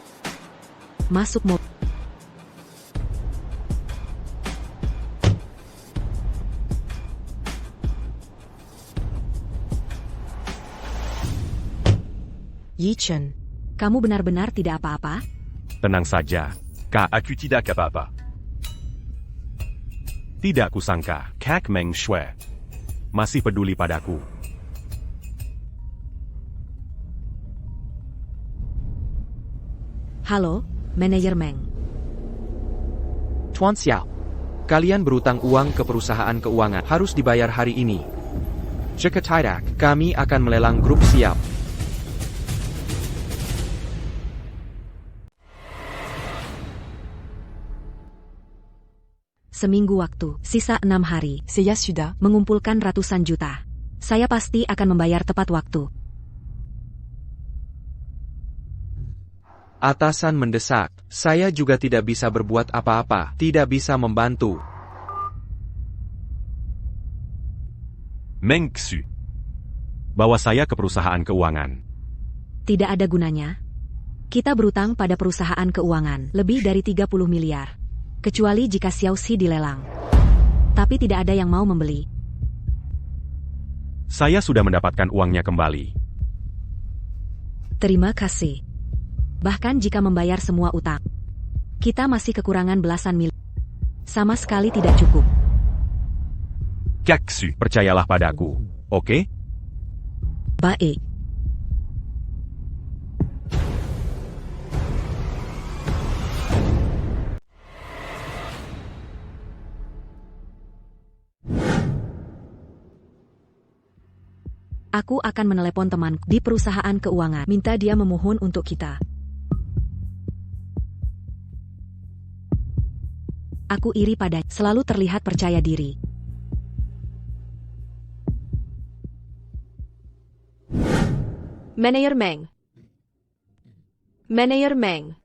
Masuk mobil. Yi Chen. Kamu benar-benar tidak apa-apa? Tenang saja, Kak. Aku tidak apa-apa. Tidak kusangka, Kak Meng Shui masih peduli padaku. Halo, Manajer Meng. Tuan Xiao. Kalian berutang uang ke perusahaan keuangan. Harus dibayar hari ini. Jika tidak, kami akan melelang grup siap. Seminggu waktu, sisa 6 hari, C'est Yasuda. mengumpulkan ratusan juta. Saya pasti akan membayar tepat waktu. Atasan mendesak. Saya juga tidak bisa berbuat apa-apa, tidak bisa membantu. Meng Xu. Bawa saya ke perusahaan keuangan. Tidak ada gunanya. Kita berutang pada perusahaan keuangan, lebih dari 30 miliar. Kecuali jika Xiao Xi dilelang. Tapi tidak ada yang mau membeli. Saya sudah mendapatkan uangnya kembali. Terima kasih. Bahkan jika membayar semua utang, kita masih kekurangan belasan miliar. Sama sekali tidak cukup. Kaksu. Percayalah padaku, oke? Baik. Aku akan menelepon temanku di perusahaan keuangan, minta dia memohon untuk kita. Aku iri padanya, selalu terlihat percaya diri. Manager Meng. Manager Meng.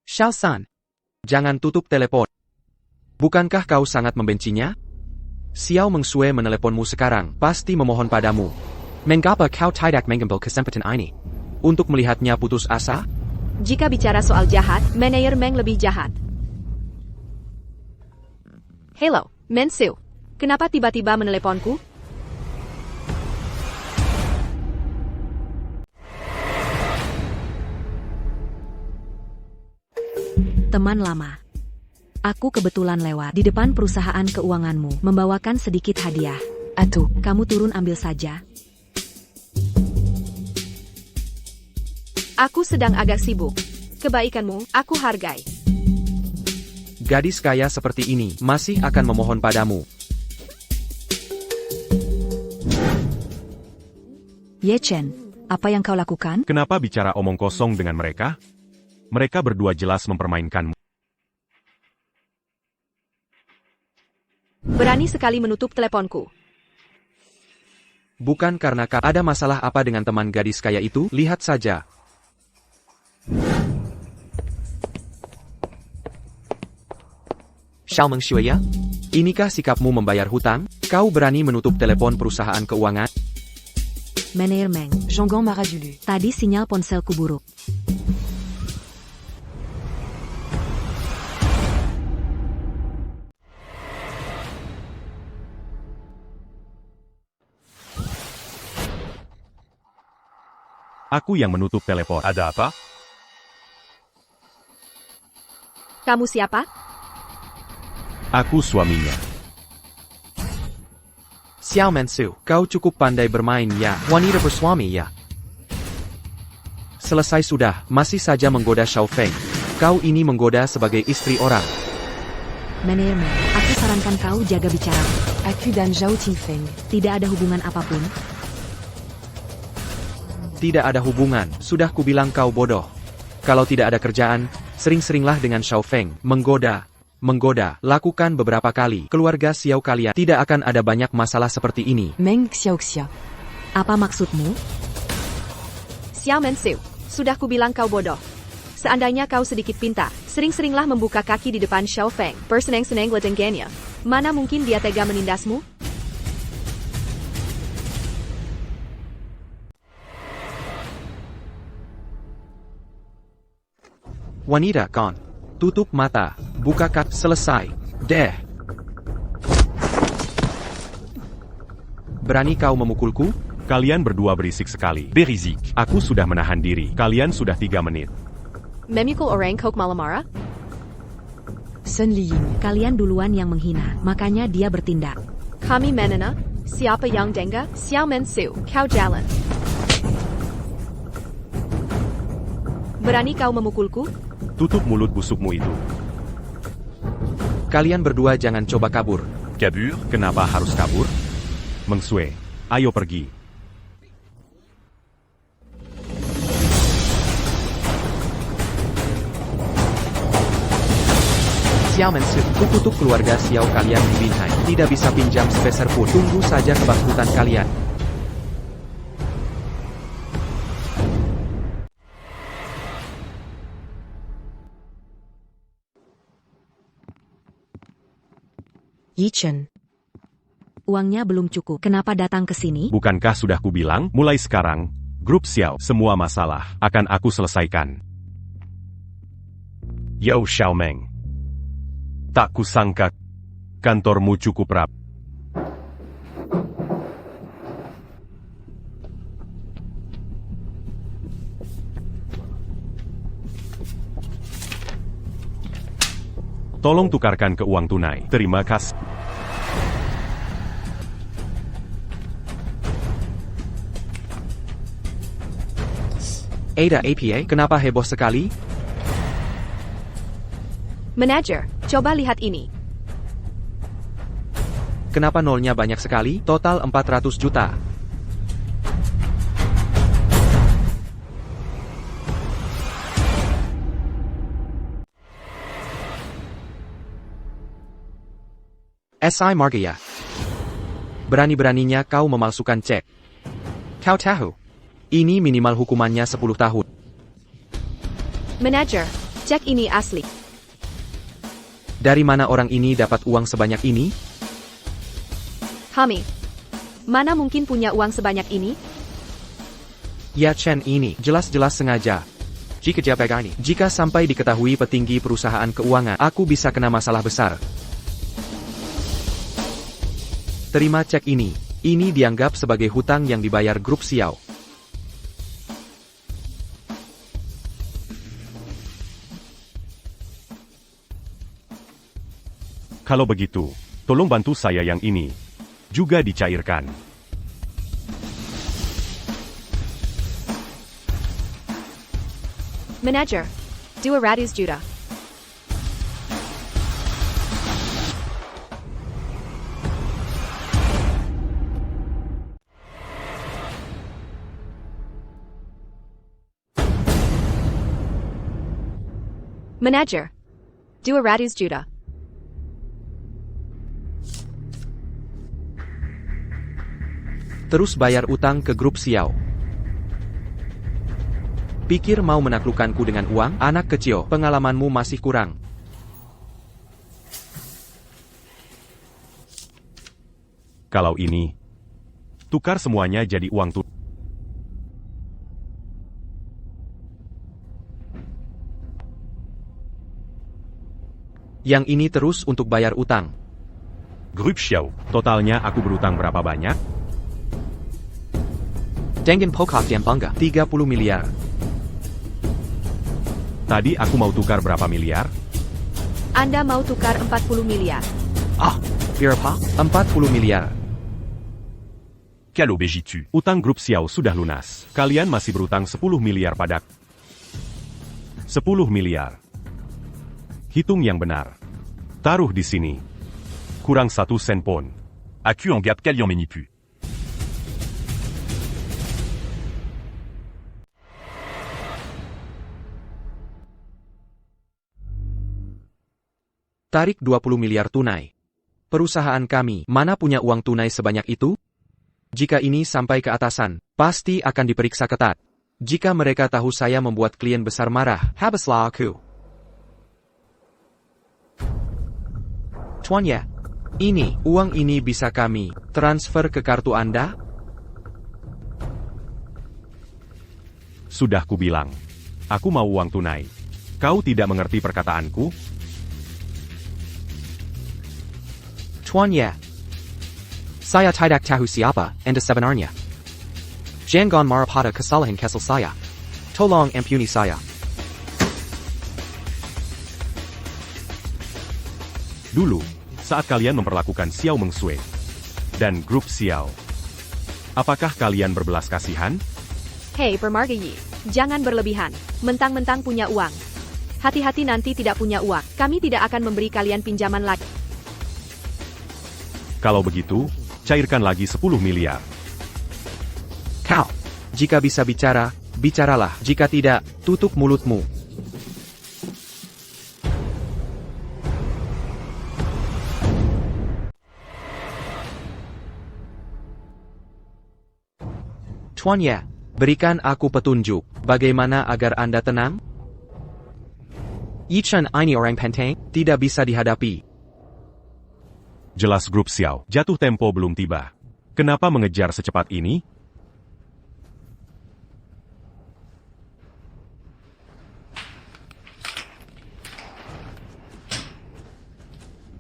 Xiao San. Jangan tutup telepon. Bukankah kau sangat membencinya? Xiao Mengsue meneleponmu sekarang, pasti memohon padamu. Mengapa kau tidak mengambil kesempatan ini? Untuk melihatnya putus asa? Jika bicara soal jahat, Manager Meng lebih jahat. Hello, Mensu. Kenapa tiba-tiba meneleponku? Teman lama. Aku kebetulan lewat di depan perusahaan keuanganmu, membawakan sedikit hadiah. Atto. Kamu turun ambil saja. Aku sedang agak sibuk. Kebaikanmu, aku hargai. Gadis kaya seperti ini masih akan memohon padamu. Ye Chen, apa yang kau lakukan? Kenapa bicara omong kosong dengan mereka? Mereka berdua jelas mempermainkanmu. Berani sekali menutup teleponku. Bukan karena ada masalah apa dengan teman gadis kaya itu, lihat saja. Xiao Mengsue ya? Inikah sikapmu membayar hutang? Kau berani menutup telepon perusahaan keuangan? Manager Meng, Jeonggang Maradulu. tadi sinyal ponselku buruk. Aku yang menutup telepon. Ada apa? Kamu siapa? Aku suaminya. Xiao Mensu, kau cukup pandai bermain ya, wanita bersuami ya. Selesai sudah, masih saja menggoda Xiao Feng. Kau ini menggoda sebagai istri orang. Manager Meng, aku sarankan kau jaga bicara. Aku dan Zhao Tingfeng. Tidak ada hubungan apapun. Tidak ada hubungan, sudah kubilang kau bodoh. Kalau tidak ada kerjaan, sering-seringlah dengan Xiao Feng, menggoda, lakukan beberapa kali. Keluarga Xiao kalian tidak akan ada banyak masalah seperti ini. Meng Xiaoxia. Apa maksudmu? Xiao Mensu, sudah kubilang kau bodoh. Seandainya kau sedikit pintar, sering-seringlah membuka kaki di depan Xiao Feng, bersenang-senang ledengannya. Mana mungkin dia tega menindasmu? Wanita kon, tutup mata, buka kaki, selesai. Deh. Berani kau memukulku? Kalian berdua berisik sekali. Berizik. Aku sudah menahan diri. Kalian sudah 3 menit. Memukul orang kok malamara? Sun Liying. Kalian duluan yang menghina, makanya dia bertindak. Kami menena? Siapa yang dengar? Xiao Mensu, kau jalan. Berani kau memukulku? Tutup mulut busukmu itu. Kalian berdua jangan coba kabur. Kabur? Kenapa harus kabur? Meng Sui, ayo pergi. Xiao Mensu, kukutuk keluarga Xiao kalian di Binhai. Tidak bisa pinjam sepeser pun. Tunggu saja kebangkrutan kalian. Yichen. Uangnya belum cukup. Kenapa datang ke sini? Bukankah sudah kubilang, mulai sekarang, grup Xiao, semua masalah akan aku selesaikan. Yao Xiaomeng. Tak kusangka, kantormu cukup rap. Tolong tukarkan ke uang tunai. Terima kasih. Ada APA, kenapa heboh sekali? Manager, coba lihat ini. Kenapa nolnya banyak sekali? Total 400 juta. SI Margaya. Berani-beraninya kau memalsukan cek. Kau tahu, ini minimal hukumannya 10 tahun. Manager, cek ini asli. Dari mana orang ini dapat uang sebanyak ini? Hami, mana mungkin punya uang sebanyak ini? Ya Chen ini, jelas-jelas sengaja. Jika sampai diketahui petinggi perusahaan keuangan, aku bisa kena masalah besar. Terima cek ini. Ini dianggap sebagai hutang yang dibayar grup Xiao. Kalau begitu, tolong bantu saya yang ini. Juga dicairkan. Manager, 200 juta. Manager, 200 juta. Terus bayar utang ke grup Xiao. Pikir mau menaklukkanku dengan uang? Anak kecil, pengalamanmu masih kurang. Kalau ini, tukar semuanya jadi uang tunai. Yang ini terus untuk bayar utang. Grup Xiao, totalnya aku berutang berapa banyak? Dengan Pokak yang bangga, 30 miliar. Tadi aku mau tukar berapa miliar? Anda mau tukar 40 miliar. Berapa? 40 miliar. Quelle obégitu? Utang grup Xiao sudah lunas. Kalian masih berutang 10 miliar padaku. 10 miliar. Hitung yang benar. Taruh di sini. Kurang 1 sen pun. Aku anggap kalian menipu. Tarik 20 miliar tunai. Perusahaan kami, mana punya uang tunai sebanyak itu? Jika ini sampai ke atasan, pasti akan diperiksa ketat. Jika mereka tahu saya membuat klien besar marah, habislah aku. Tuan ya, uang ini bisa kami transfer ke kartu Anda? Sudah kubilang. Aku mau uang tunai. Kau tidak mengerti perkataanku? Tuan ya, saya tidak tahu siapa Anda sebenarnya. Jangan marah pada kesalahan kesal saya. Tolong ampuni saya. Dulu, saat kalian memperlakukan Xiao Meng Sui dan grup Xiao, apakah kalian berbelas kasihan? Hei Permargayi, jangan berlebihan. Mentang-mentang punya uang. Hati-hati nanti tidak punya uang. Kami tidak akan memberi kalian pinjaman lagi. Kalau begitu, cairkan lagi 10 miliar. Kau, jika bisa bicara, bicaralah. Jika tidak, tutup mulutmu. Tuan Ye, berikan aku petunjuk. Bagaimana agar Anda tenang? Yichen ini orang penting, tidak bisa dihadapi. Jelas grup Xiao, jatuh tempo belum tiba. Kenapa mengejar secepat ini?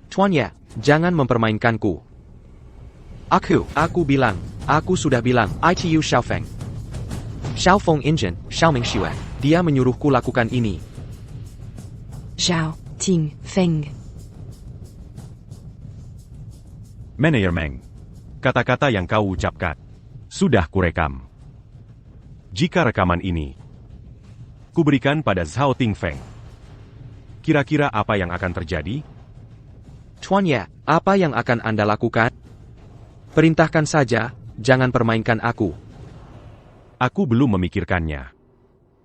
Tuan Ye, jangan mempermainkanku. Aku bilang, aku sudah bilang, ITU Xiaofeng. Xiaofeng Engine, Xiaoming Xue. Dia menyuruhku lakukan ini. Zhao, Ting, Feng. Manager Meng. Kata-kata yang kau ucapkan. Sudah kurekam. Jika rekaman ini kuberikan pada Zhao Tingfeng, kira-kira apa yang akan terjadi? Tuan Ye, apa yang akan Anda lakukan? Perintahkan saja, jangan permainkan aku. Aku belum memikirkannya.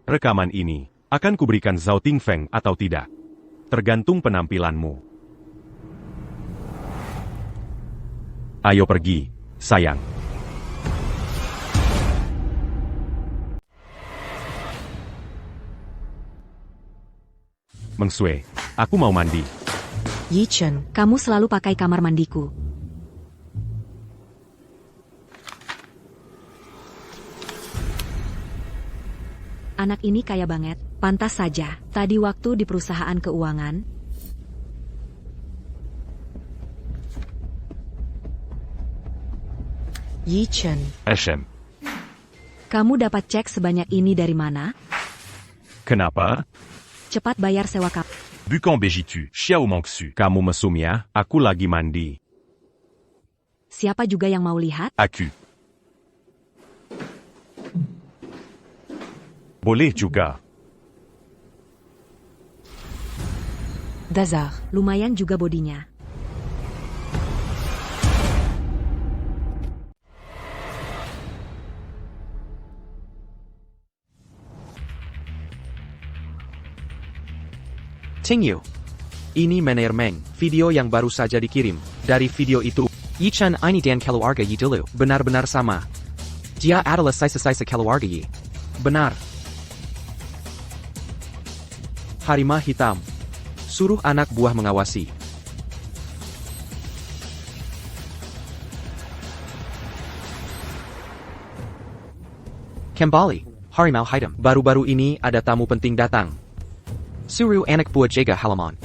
Rekaman ini akan kuberikan Zhao Tingfeng atau tidak. Tergantung penampilanmu. Ayo pergi, sayang. Meng Sui, aku mau mandi. Yichen, Kamu selalu pakai kamar mandiku. Anak ini kaya banget, pantas saja. Tadi waktu di perusahaan keuangan, Yichen, HM. kamu dapat cek sebanyak ini dari mana? Kenapa? Cepat bayar sewa kap. Bukan Bejitu, Xiao Mangsu. Kamu mesum ya, aku lagi mandi. Siapa juga yang mau lihat? Aku. Boleh juga. Dazar, Lumayan juga bodinya. Tingyu. Ini Manager Meng, video yang baru saja dikirim. Dari video itu, Yichen ini dan keluarga Yi dulu benar-benar sama. Dia adalah sisa-sisa keluarga Yi. Benar. Harimau hitam. Suruh anak buah mengawasi. Kembali, harimau hitam. Baru-baru ini ada tamu penting datang. Suruh anak buah jaga halaman.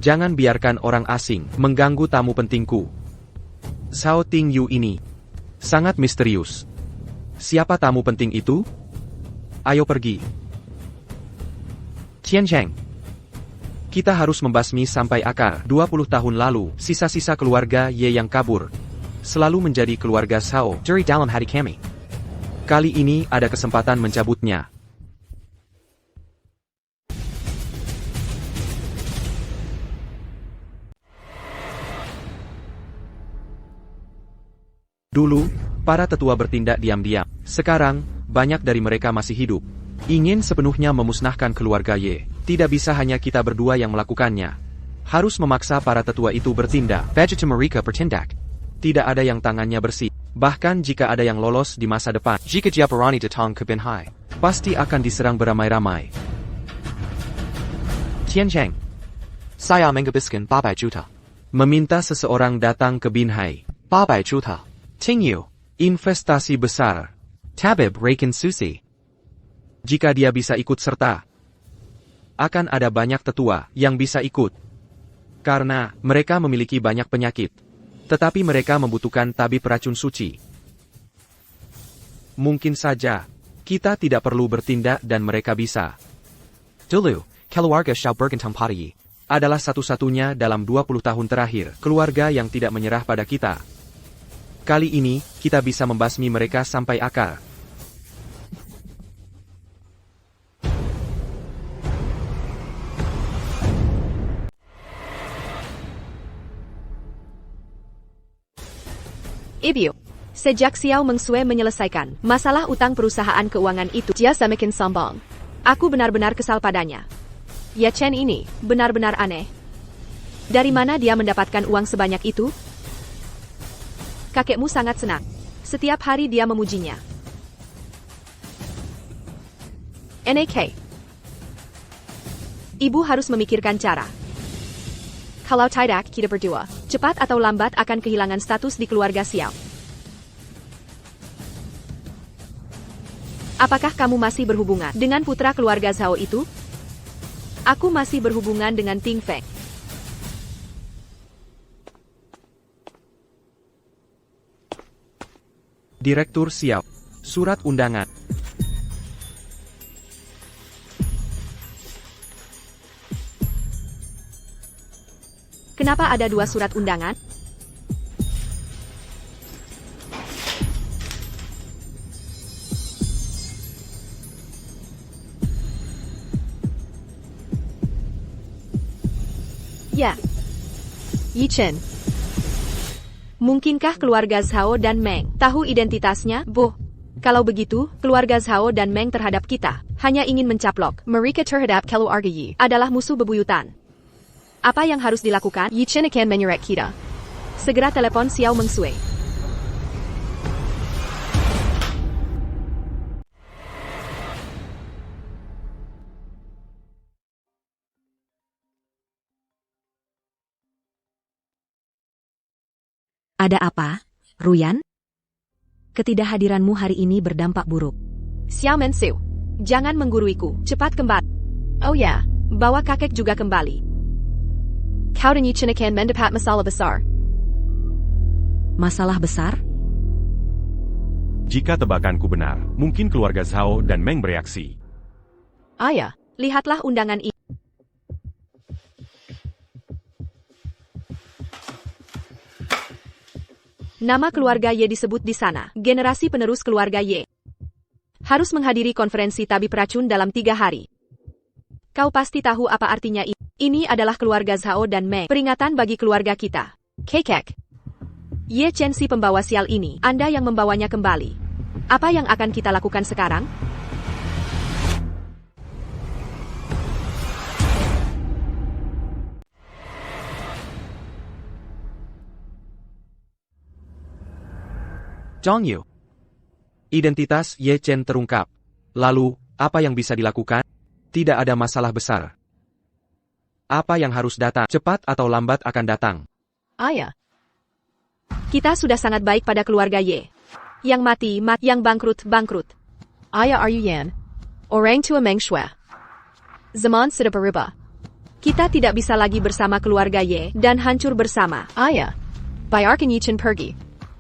Jangan biarkan orang asing mengganggu tamu pentingku. Zhao Tingyu ini sangat misterius. Siapa tamu penting itu? Ayo pergi. Tianzheng. Kita harus membasmi sampai akar. 20 tahun lalu, sisa-sisa keluarga Ye yang kabur selalu menjadi keluarga Zhao dari dalam hati kami. Kali ini ada kesempatan mencabutnya. Dulu, para tetua bertindak diam-diam. Sekarang, banyak dari mereka masih hidup. Ingin sepenuhnya memusnahkan keluarga Ye. Tidak bisa hanya kita berdua yang melakukannya. Harus memaksa para tetua itu bertindak. Vegeta mereka bertindak. Tidak ada yang tangannya bersih. Bahkan jika ada yang lolos di masa depan. Jika dia berani datang ke Binhai, pasti akan diserang beramai-ramai. Tianzheng. Saya menghabiskan 8 juta. Meminta seseorang datang ke Binhai. 8 juta. Tingyu. Investasi besar. Tabib Reikin Susi. Jika dia bisa ikut serta, akan ada banyak tetua yang bisa ikut. Karena mereka memiliki banyak penyakit. Tetapi mereka membutuhkan tabib racun suci. Mungkin saja, kita tidak perlu bertindak dan mereka bisa. Dulu, keluarga Xiao Bergentang Padayi adalah satu-satunya dalam 20 tahun terakhir keluarga yang tidak menyerah pada kita. Kali ini, kita bisa membasmi mereka sampai akar. Ibu. Sejak Xiao Mengsue menyelesaikan masalah utang perusahaan keuangan itu, dia semakin sombong. Aku benar-benar kesal padanya. Ye Chen ini benar-benar aneh. Dari mana dia mendapatkan uang sebanyak itu? Kakekmu sangat senang. Setiap hari dia memujinya. NAK. Ibu harus memikirkan cara. Kalau tidak, kita berdua, cepat atau lambat akan kehilangan status di keluarga Xiao. Apakah kamu masih berhubungan dengan putra keluarga Zhao itu? Aku masih berhubungan dengan Ting Feng. Direktur Xiao. Surat undangan. Kenapa ada 2 surat undangan? Ya. Yi Chen. Mungkinkah keluarga Zhao dan Meng tahu identitasnya? Kalau begitu, keluarga Zhao dan Meng terhadap kita hanya ingin mencaplok. Mereka terhadap keluarga Yi adalah musuh bebuyutan. Apa yang harus dilakukan? Yi Chen akan menyeret kita. Segera telepon Xiao Mengsue. Ada apa, Ruyan? Ketidakhadiranmu hari ini berdampak buruk. Xiao Mengsue, jangan mengguruiku. Cepat kembali. Oh ya, bawa kakek juga kembali. Kau dan Yi Chen akan mendapat masalah besar. Masalah besar? Jika tebakanku benar, mungkin keluarga Zhao dan Meng bereaksi. Ayah, lihatlah undangan ini. Nama keluarga Ye disebut di sana, generasi penerus keluarga Ye. Harus menghadiri konferensi tabib racun dalam 3 hari. Kau pasti tahu apa artinya ini. Ini adalah keluarga Zhao dan Meng, peringatan bagi keluarga kita. Kekek. Ye Chen si pembawa sial ini, Anda yang membawanya kembali. Apa yang akan kita lakukan sekarang? Zhang Yu. Identitas Ye Chen terungkap. Lalu, apa yang bisa dilakukan? Tidak ada masalah besar. Apa yang harus datang, cepat atau lambat akan datang. Ayah. Kita sudah sangat baik pada keluarga Ye. Yang mati, yang bangkrut. Ayah are you Yan? Orang tua Meng Shui. Zaman sudah berubah. Kita tidak bisa lagi bersama keluarga Ye dan hancur bersama. Ayah. Biarkan Yi Chen pergi.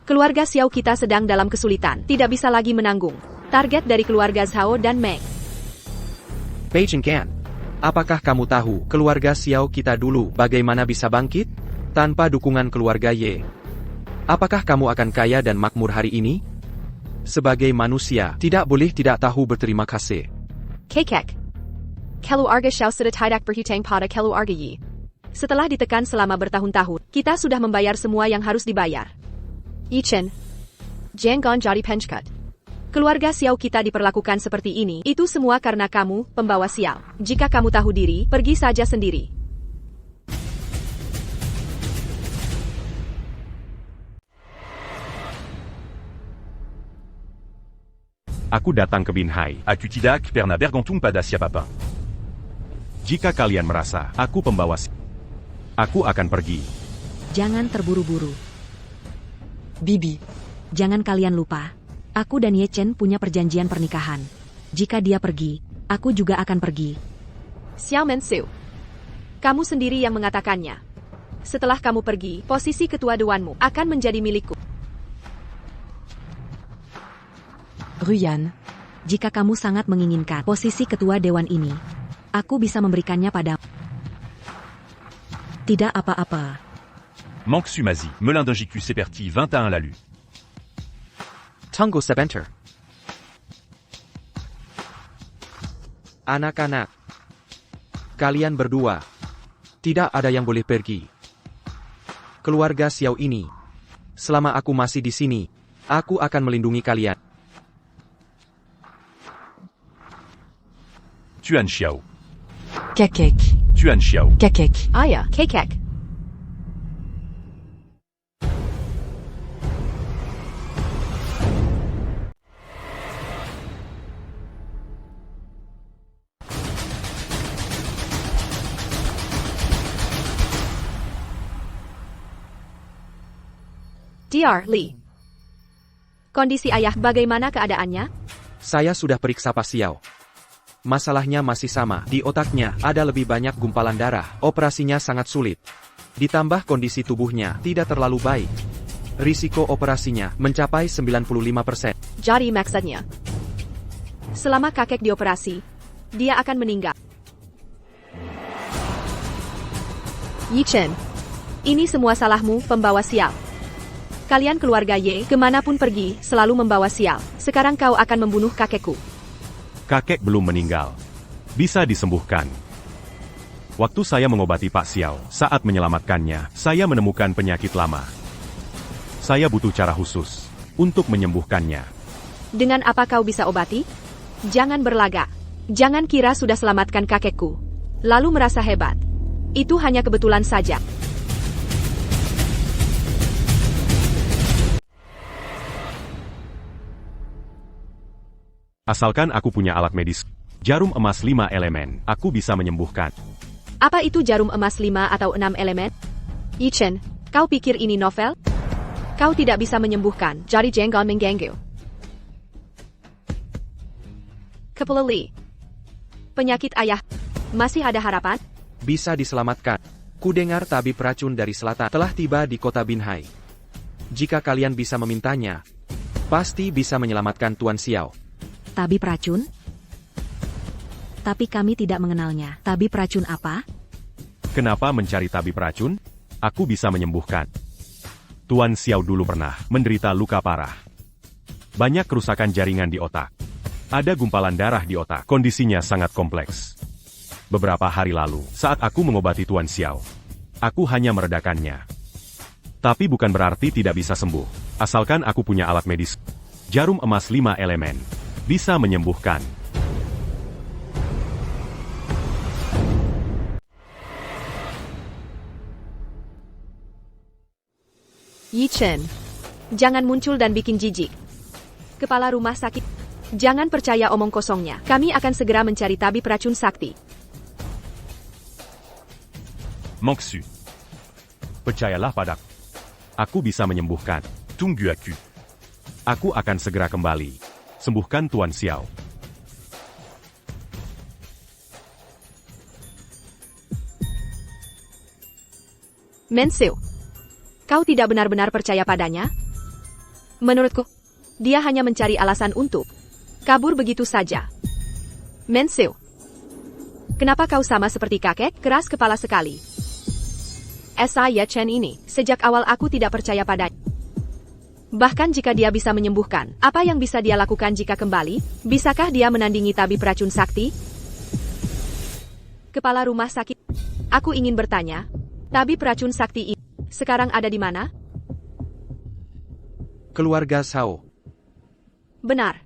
Keluarga Xiao kita sedang dalam kesulitan, tidak bisa lagi menanggung. Target dari keluarga Zhao dan Meng. Beijing Gan. Apakah kamu tahu keluarga Xiao kita dulu bagaimana bisa bangkit? Tanpa dukungan keluarga Ye. Apakah kamu akan kaya dan makmur hari ini? Sebagai manusia, tidak boleh tidak tahu berterima kasih. Kekek. Keluarga Xiao sudah tidak berhutang pada keluarga Yi. Setelah ditekan selama bertahun-tahun, kita sudah membayar semua yang harus dibayar. Yi Chen. Jangan jadi pencekat. Keluarga Xiao kita diperlakukan seperti ini, itu semua karena kamu, pembawa sial. Jika kamu tahu diri, pergi saja sendiri. Aku datang ke Binhai. Acutidac perna bergantung pada siapapun. Jika kalian merasa aku pembawa sial, aku akan pergi. Jangan terburu-buru. Bibi. Jangan kalian lupa. Aku dan Ye Chen punya perjanjian pernikahan. Jika dia pergi, aku juga akan pergi. Xiao Mengsue. Kamu sendiri yang mengatakannya. Setelah kamu pergi, posisi ketua dewanmu akan menjadi milikku. Ruyan. Jika kamu sangat menginginkan posisi ketua dewan ini, aku bisa memberikannya padamu. Tidak apa-apa. Manque Sumazi, Melin d'un JQ Seperti 21 Lalu. Tunggu sebentar. Anak-anak. Kalian berdua. Tidak ada yang boleh pergi. Keluarga Xiao ini Selama aku masih di sini, aku akan melindungi kalian. Tuan Xiao. Kakek. Tuan Xiao. Kakek. Aya, Kekek. Dr. Lee. Kondisi ayah bagaimana keadaannya? Saya sudah periksa Pak Xiao. Masalahnya masih sama, di otaknya ada lebih banyak gumpalan darah, operasinya sangat sulit. Ditambah kondisi tubuhnya tidak terlalu baik. Risiko operasinya mencapai 95%. Jadi maksudnya, selama kakek dioperasi, dia akan meninggal. Yi Chen, ini semua salahmu, pembawa sial. Kalian keluarga Ye, kemanapun pergi, selalu membawa sial. Sekarang kau akan membunuh kakekku. Kakek belum meninggal. Bisa disembuhkan. Waktu saya mengobati Pak Xiao, saat menyelamatkannya, saya menemukan penyakit lama. Saya butuh cara khusus untuk menyembuhkannya. Dengan apa kau bisa obati? Jangan berlagak. Jangan kira sudah selamatkan kakekku, lalu merasa hebat. Itu hanya kebetulan saja. Asalkan aku punya alat medis, jarum emas 5 elemen, aku bisa menyembuhkan. Apa itu jarum emas 5 atau 6 elemen? Yi Chen, kau pikir ini novel? Kau tidak bisa menyembuhkan, jadi jangan mengganggu. Kepala Lee. Penyakit ayah. Masih ada harapan? Bisa diselamatkan. Ku dengar tabib racun dari selatan telah tiba di kota Binhai. Jika kalian bisa memintanya, pasti bisa menyelamatkan Tuan Xiao. Tabib racun? Tapi kami tidak mengenalnya. Tabib racun apa? Kenapa mencari tabib racun? Aku bisa menyembuhkan. Tuan Xiao dulu pernah menderita luka parah. Banyak kerusakan jaringan di otak. Ada gumpalan darah di otak. Kondisinya sangat kompleks. Beberapa hari lalu, saat aku mengobati Tuan Xiao, aku hanya meredakannya. Tapi bukan berarti tidak bisa sembuh. Asalkan aku punya alat medis. Jarum emas 5 elemen. Bisa menyembuhkan. Yi Chen, jangan muncul dan bikin jijik. Kepala rumah sakit, jangan percaya omong kosongnya. Kami akan segera mencari tabib racun sakti. Mangxu. Percayalah padaku. Aku bisa menyembuhkan. Tunggu aku. Aku akan segera kembali. Sembuhkan Tuan Xiao. Mensiu, kau tidak benar-benar percaya padanya? Menurutku, dia hanya mencari alasan untuk kabur begitu saja. Mensiu, kenapa kau sama seperti kakek, keras kepala sekali? Saya Chen ini, sejak awal aku tidak percaya padanya. Bahkan jika dia bisa menyembuhkan, apa yang bisa dia lakukan jika kembali? Bisakah dia menandingi tabib racun sakti? Kepala rumah sakit, aku ingin bertanya, tabib racun sakti ini sekarang ada di mana? Keluarga Zhao. Benar.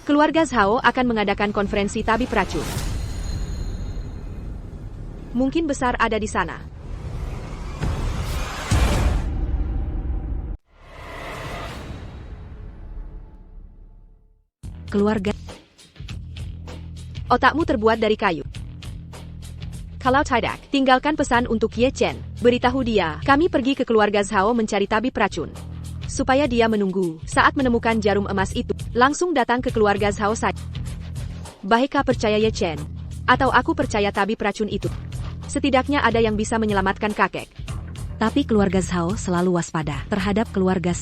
Keluarga Zhao akan mengadakan konferensi tabib racun. Mungkin besar ada di sana. Keluarga. Otakmu terbuat dari kayu. Kalau tidak, tinggalkan pesan untuk Ye Chen. Beritahu dia, kami pergi ke keluarga Zhao mencari tabib racun. Supaya dia menunggu, saat menemukan jarum emas itu, langsung datang ke keluarga Zhao saja. Baikkah percaya Ye Chen? Atau aku percaya tabib racun itu? Setidaknya ada yang bisa menyelamatkan kakek. Tapi keluarga Zhao selalu waspada terhadap keluarga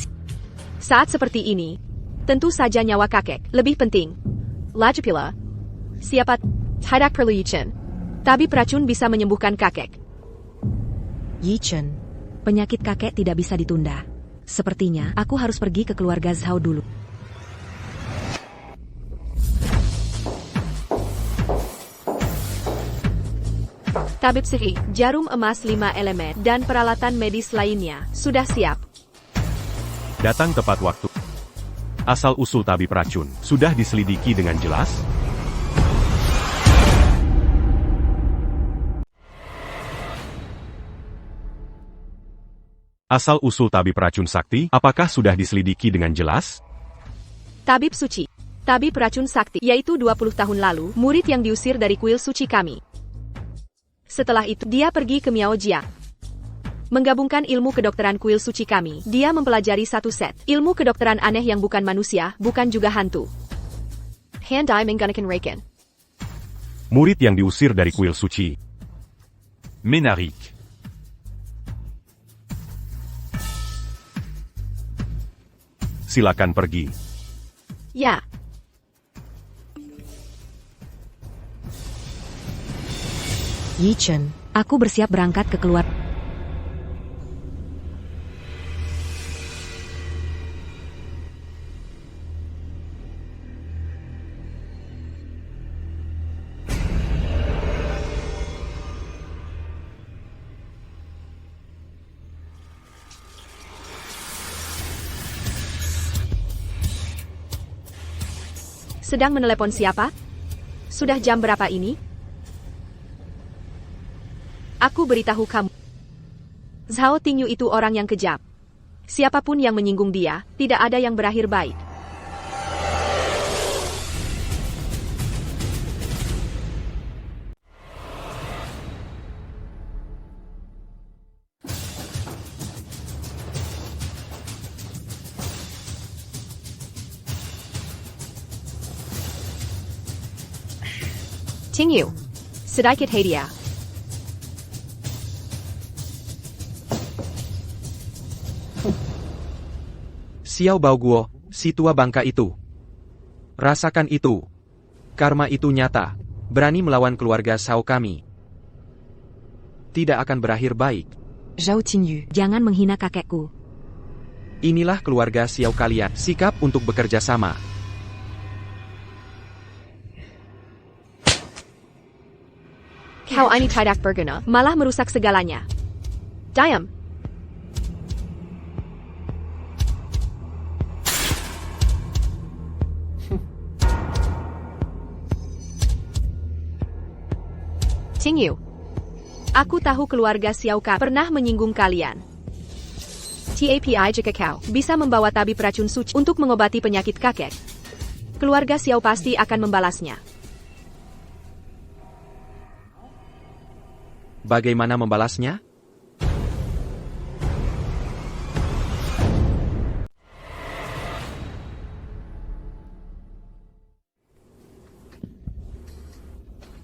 Saat seperti ini, tentu saja nyawa kakek lebih penting. Lagi pula, siapa tidak perlu Yi Chen. Tabib racun bisa menyembuhkan kakek. Yi Chen. Penyakit kakek tidak bisa ditunda. Sepertinya aku harus pergi ke keluarga Zhao dulu. Tabib sihir, jarum emas 5 elemen, dan peralatan medis lainnya sudah siap. Datang tepat waktu. Asal-usul tabib racun sudah diselidiki dengan jelas? Asal-usul tabib racun sakti, apakah sudah diselidiki dengan jelas? Tabib suci. Tabib racun sakti, yaitu 20 tahun lalu, murid yang diusir dari kuil suci kami. Setelah itu, dia pergi ke Miaojiang. Menggabungkan ilmu kedokteran kuil suci kami, dia mempelajari satu set ilmu kedokteran aneh yang bukan manusia, bukan juga hantu. Handai menggunakan Raiken. Murid yang diusir dari kuil suci. Ménaric. Silakan pergi. Ya. Yi Chen, aku bersiap berangkat ke keluar. Sedang menelepon siapa? Sudah jam berapa ini? Aku beritahu kamu. Zhao Tingyu itu orang yang kejam. Siapapun yang menyinggung dia, tidak ada yang berakhir baik. Tingyu, sedikit hadiah. Xiao Baoguo, si tua bangka itu. Rasakan itu. Karma itu nyata. Berani melawan keluarga Shao kami. Tidak akan berakhir baik. Zhao Tingyu. Jangan menghina kakekku. Inilah keluarga Xiao kalian. Sikap untuk bekerja sama. Kau ini tidak berguna, malah merusak segalanya. Diam. Tingyu. Aku tahu keluarga Xiao Ka pernah menyinggung kalian. TAPI jika kau bisa membawa tabib racun suci untuk mengobati penyakit kakek, keluarga Xiao pasti akan membalasnya. Bagaimana membalasnya?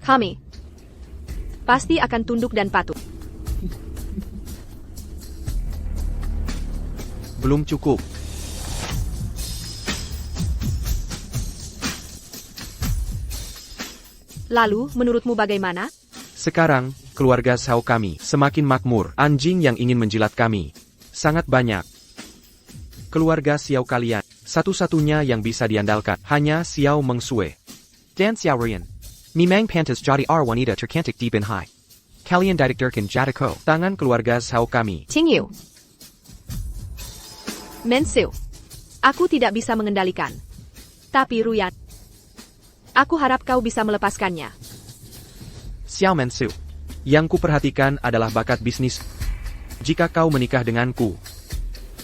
Kami pasti akan tunduk dan patuh. Belum cukup. Lalu, menurutmu bagaimana? Sekarang, keluarga Shao kami semakin makmur. Anjing yang ingin menjilat kami sangat banyak. Keluarga Xiao kalian, satu-satunya yang bisa diandalkan hanya Xiao Mengsue. Dan Xiao Rian. Memang pantas jadi wanita tercantik di Binhai. Kalian didiktirkan jadiko. Tangan keluarga Shao kami. Tingyu. Mensu. Aku tidak bisa mengendalikan. Tapi Ruyan, aku harap kau bisa melepaskannya. Xiao Mensu. Yang kuperhatikan adalah bakat bisnis. Jika kau menikah denganku,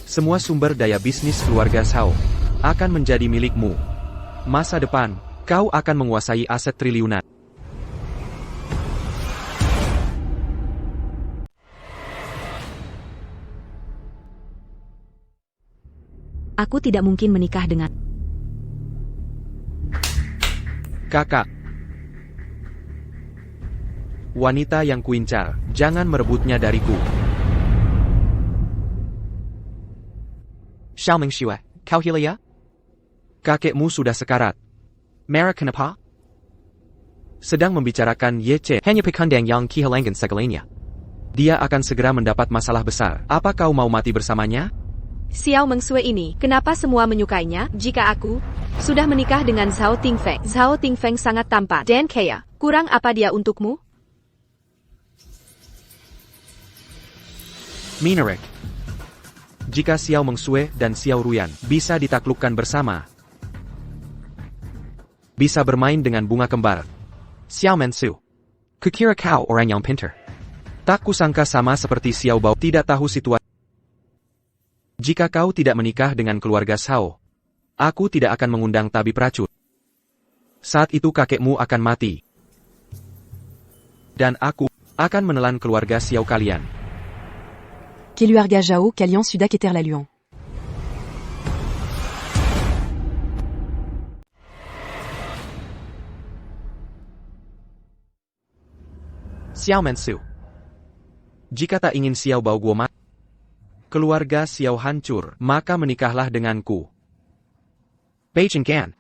semua sumber daya bisnis keluarga Shao akan menjadi milikmu. Masa depan, kau akan menguasai aset triliunan. Aku tidak mungkin menikah dengan... Kakak. Wanita yang kuincar, jangan merebutnya dariku. Xiao Mengxue, kau hilia? Kakekmu sudah sekarat. Merah kenapa? Sedang membicarakan Ye Che, hanya pekandang yang kehilangan segalanya. Dia akan segera mendapat masalah besar. Apa kau mau mati bersamanya? Xiao Mengsue ini, kenapa semua menyukainya? Jika aku sudah menikah dengan Zhao Tingfeng sangat tampan dan kaya. Kurang apa dia untukmu? Minarik. Jika Xiao Mengsue dan Xiao Ruyan bisa ditaklukkan bersama, bisa bermain dengan bunga kembar. Xiao Mensu. Kukira kau orang yang pintar. Tak kusangka sama seperti Xiao Bao tidak tahu situasi. Jika kau tidak menikah dengan keluarga Shao, aku tidak akan mengundang tabib racun. Saat itu kakekmu akan mati. Dan aku akan menelan keluarga Xiao kalian. Keluarga Zhao, Kalian Sudak et la Luan. Xiao Mensu. Jika tak ingin Xiao Bao Guo mati, keluarga Xiao hancur, maka menikahlah denganku. Beijing Gan.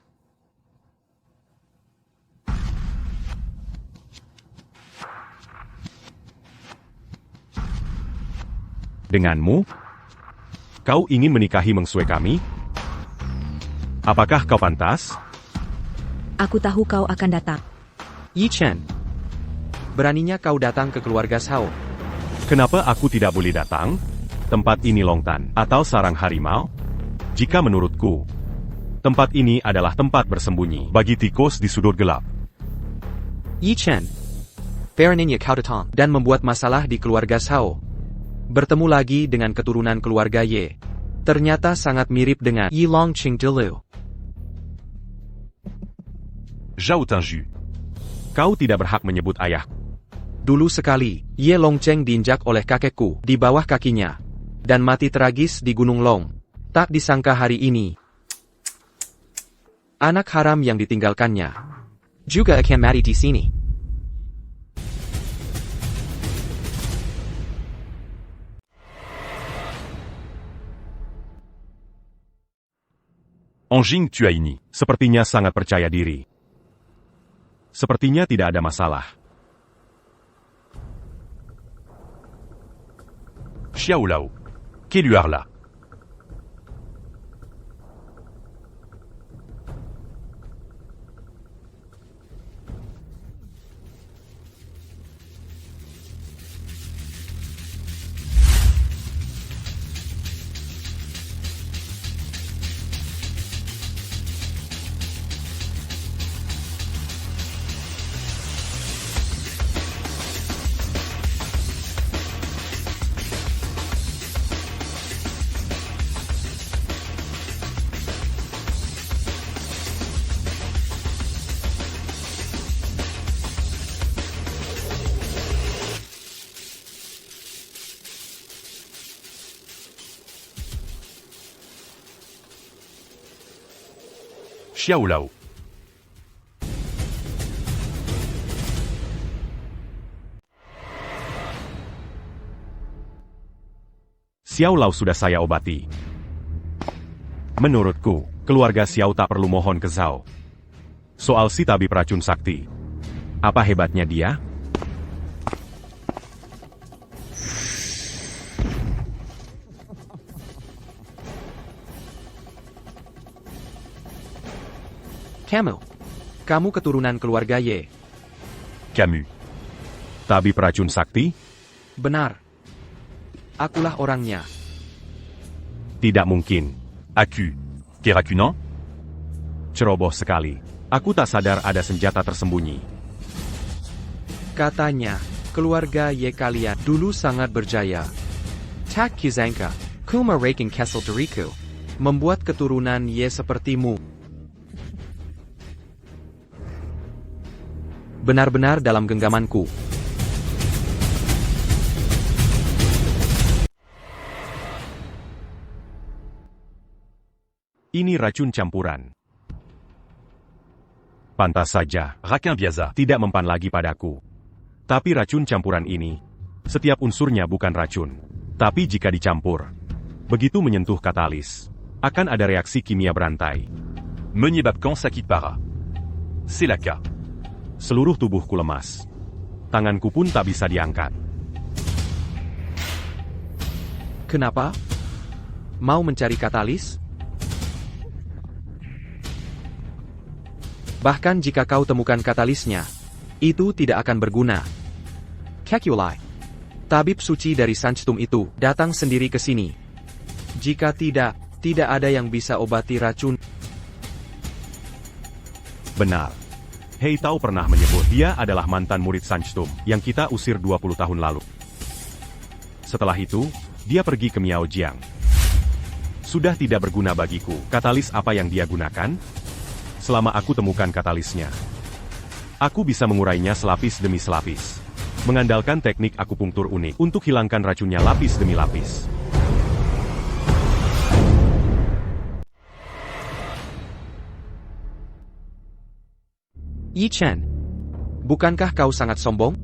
Denganmu? Kau ingin menikahi Mengsue kami? Apakah kau pantas? Aku tahu kau akan datang. Yi Chen. Beraninya kau datang ke keluarga Shao. Kenapa aku tidak boleh datang? Tempat ini Longtan atau sarang harimau? Jika menurutku, tempat ini adalah tempat bersembunyi bagi tikus di sudut gelap. Yi Chen. Beraninya kau datang dan membuat masalah di keluarga Shao. Bertemu lagi dengan keturunan keluarga Ye. Ternyata sangat mirip dengan Yi Longqing Delu. Zhao Tinju. Kau tidak berhak menyebut ayah. Dulu sekali, Ye Longcheng diinjak oleh kakekku di bawah kakinya. Dan mati tragis di Gunung Long. Tak disangka hari ini, anak haram yang ditinggalkannya juga akan mati di sini. Anjing Tuaini. Sepertinya sangat percaya diri. Sepertinya tidak ada masalah. Xiao Lao. Keluarlah. Xiao Lao. Xiao Lao sudah saya obati. Menurutku, keluarga Xiao tak perlu mohon ke Zhao. Soal si tabib racun sakti. Apa hebatnya dia? Kamu keturunan keluarga Ye. Camus. Tabib racun sakti? Benar. Akulah orangnya. Tidak mungkin. Aku. Keracunan? Ceroboh sekali. Aku tak sadar ada senjata tersembunyi. Katanya, keluarga Ye kalian dulu sangat berjaya. Tak kizangka, kuma raking Kessel Deriku. Membuat keturunan Ye sepertimu. Benar-benar dalam genggamanku. Ini racun campuran. Pantas saja, Rakin Biaza. tidak mempan lagi padaku. Tapi racun campuran ini, setiap unsurnya bukan racun. Tapi jika dicampur, begitu menyentuh katalis, akan ada reaksi kimia berantai. Meunier Babkan Sakit Para. C'est la cas. Seluruh tubuhku lemas. Tanganku pun tak bisa diangkat. Kenapa? Mau mencari katalis? Bahkan jika kau temukan katalisnya, itu tidak akan berguna. Kekulai. Tabib suci dari Sanchtum itu datang sendiri ke sini. Jika tidak ada yang bisa obati racun. Benar. Hei Tao pernah menyebut dia adalah mantan murid Sanchtum yang kita usir 20 tahun lalu. Setelah itu, dia pergi ke Miao Jiang. Sudah tidak berguna bagiku. Katalis apa yang dia gunakan? Selama aku temukan katalisnya, aku bisa mengurainya selapis demi selapis. Mengandalkan teknik akupunktur unik untuk hilangkan racunnya lapis demi lapis. Yi Chen, bukankah kau sangat sombong?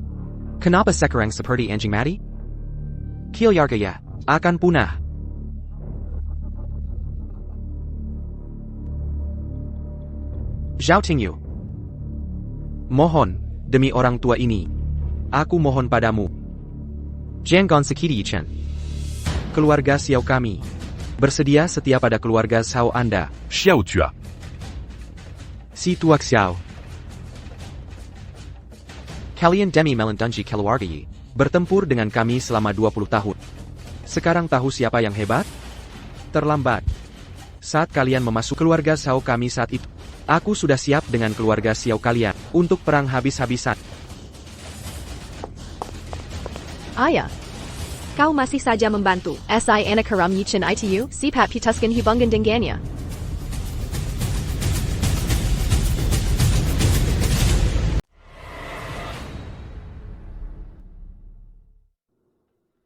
Kenapa sekarang seperti anjing mati? Kilyargaya akan punah. Zhao Tingyu, mohon, demi orang tua ini, aku mohon padamu. Jangan sakiti Yi Chen. Keluarga Xiao kami bersedia setia pada keluarga Xiao Anda. Xiao Jua. Si Tuak Xiao. Kalian demi melindungi keluarga Yi, bertempur dengan kami selama 20 tahun. Sekarang tahu siapa yang hebat? Terlambat. Saat kalian memasuki keluarga Xiao kami saat itu, aku sudah siap dengan keluarga Xiao kalian untuk perang habis-habisan. Ayah. Kau masih saja membantu. Si anak haram Yi Chen itu, si Pat Pituskan hubungan dengannya.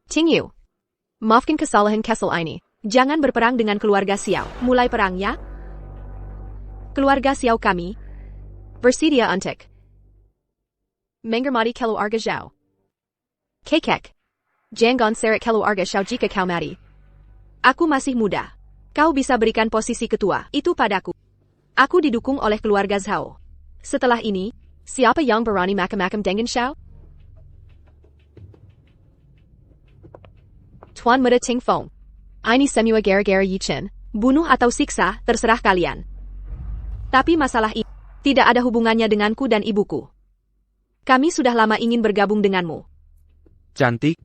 Tingyu. Maafkan kesalahan Kessel ini. Jangan berperang dengan keluarga Xiao. Mulai perang ya. Keluarga Xiao kami bersedia untuk menghormati keluarga Zhao. Kekek. Jangan seret keluarga Xiao jika kau mati. Aku masih muda. Kau bisa berikan posisi ketua itu padaku. Aku didukung oleh keluarga Zhao. Setelah ini, siapa yang berani macam-macam dengan Xiao? Tuan Muda Ting Fong. Ini semua gara-gara Yi Chen. Bunuh atau siksa, terserah kalian. Tapi masalah ini tidak ada hubungannya denganku dan ibuku. Kami sudah lama ingin bergabung denganmu. Cantik.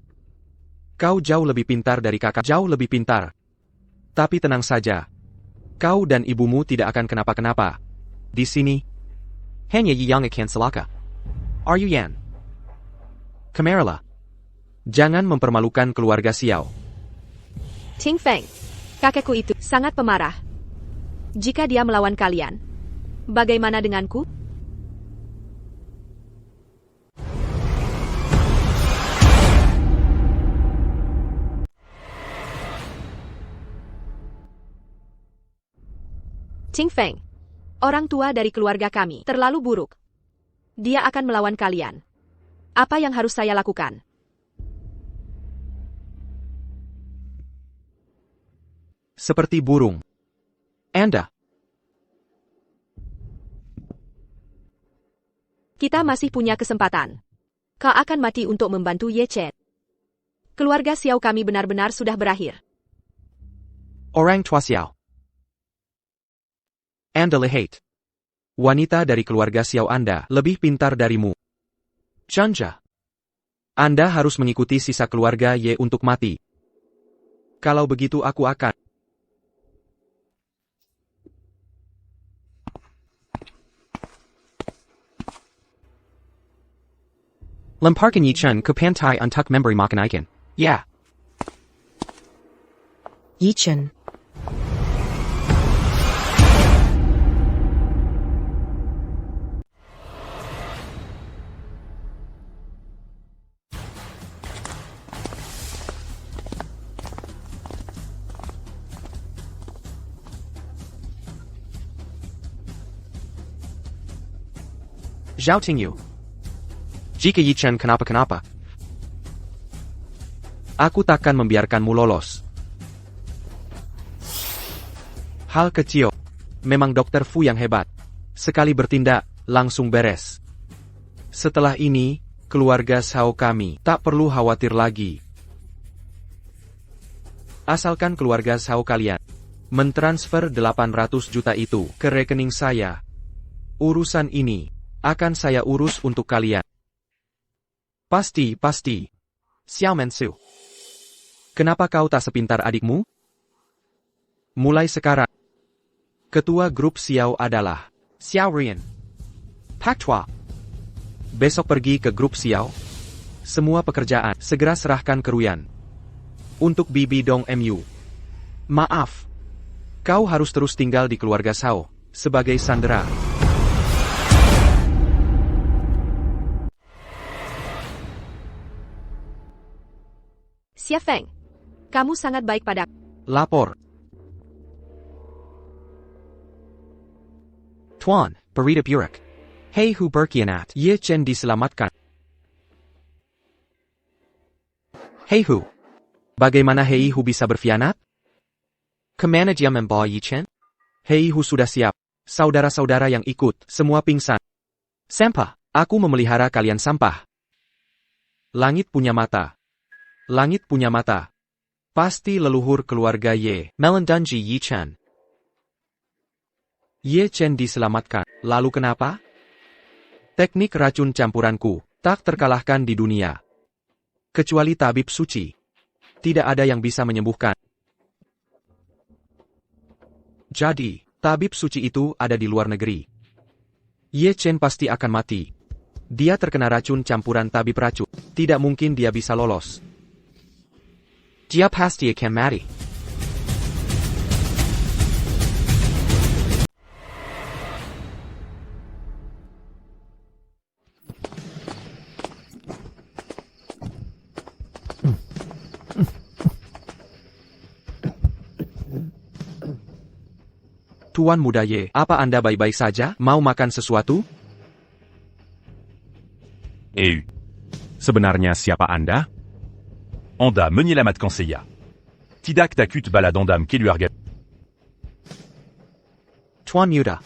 Kau jauh lebih pintar dari kakak. Jauh lebih pintar. Tapi tenang saja. Kau dan ibumu tidak akan kenapa-kenapa. Di sini, hanya Yi yang akan celaka. Are you Yan? Kameralah. Jangan mempermalukan keluarga Xiao. Ting Feng. Kakekku itu sangat pemarah. Jika dia melawan kalian, bagaimana denganku? Ting Feng. Orang tua dari keluarga kami terlalu buruk. Dia akan melawan kalian. Apa yang harus saya lakukan? Seperti burung. Anda. Kita masih punya kesempatan. Kau akan mati untuk membantu Ye Chen. Keluarga Xiao kami benar-benar sudah berakhir. Orang tua Xiao. Anda lihat. Wanita dari keluarga Xiao Anda lebih pintar darimu. Chanja. Anda harus mengikuti sisa keluarga Ye untuk mati. Kalau begitu aku akan. Lemparkan Yi Chen ke pantai untuk memberi makan ikan. Ya. Yi Chen. Zhao Tingyu. Jika Yi Chen kenapa-kenapa, aku takkan membiarkanmu lolos. Hal kecil. Memang Dr. Fu yang hebat. Sekali bertindak, langsung beres. Setelah ini, keluarga Xiao kami tak perlu khawatir lagi. Asalkan keluarga Xiao kalian mentransfer 800 juta itu ke rekening saya. Urusan ini akan saya urus untuk kalian. Pasti. Xiao Mensu. Kenapa kau tak sepintar adikmu? Mulai sekarang, ketua grup Xiao adalah Xiao Rian. Pak Tua. Besok pergi ke grup Xiao. Semua pekerjaan segera serahkan ke Ruyan. Untuk Bibi Dong MU. Maaf. Kau harus terus tinggal di keluarga Xiao sebagai sandera. Xia Feng. Kamu sangat baik pada. Lapor. Tuan, Berita Buruk. Hei Hu berkhianat. Ye Chen diselamatkan. Hei Hu. Bagaimana Hei Hu bisa berkhianat? Kemana dia membawa Yi Chen? Hei Hu sudah siap. Saudara-saudara yang ikut, semua pingsan. Sampah, aku memelihara kalian sampah. Langit punya mata. Langit punya mata. Pasti leluhur keluarga Ye. Melandanji Yi Chen. Ye Chen diselamatkan. Lalu kenapa? Teknik racun campuranku tak terkalahkan di dunia. Kecuali tabib suci. Tidak ada yang bisa menyembuhkan. Jadi, tabib suci itu ada di luar negeri. Ye Chen pasti akan mati. Dia terkena racun campuran tabib racun. Tidak mungkin dia bisa lolos. Dia pasti akan mati. Tuan Muda Ye, apa Anda baik-baik saja? Mau makan sesuatu? Sebenarnya siapa Anda? Anda menyelamat conseilla. Tidak takut baladondam keluarga. Tuan Muda.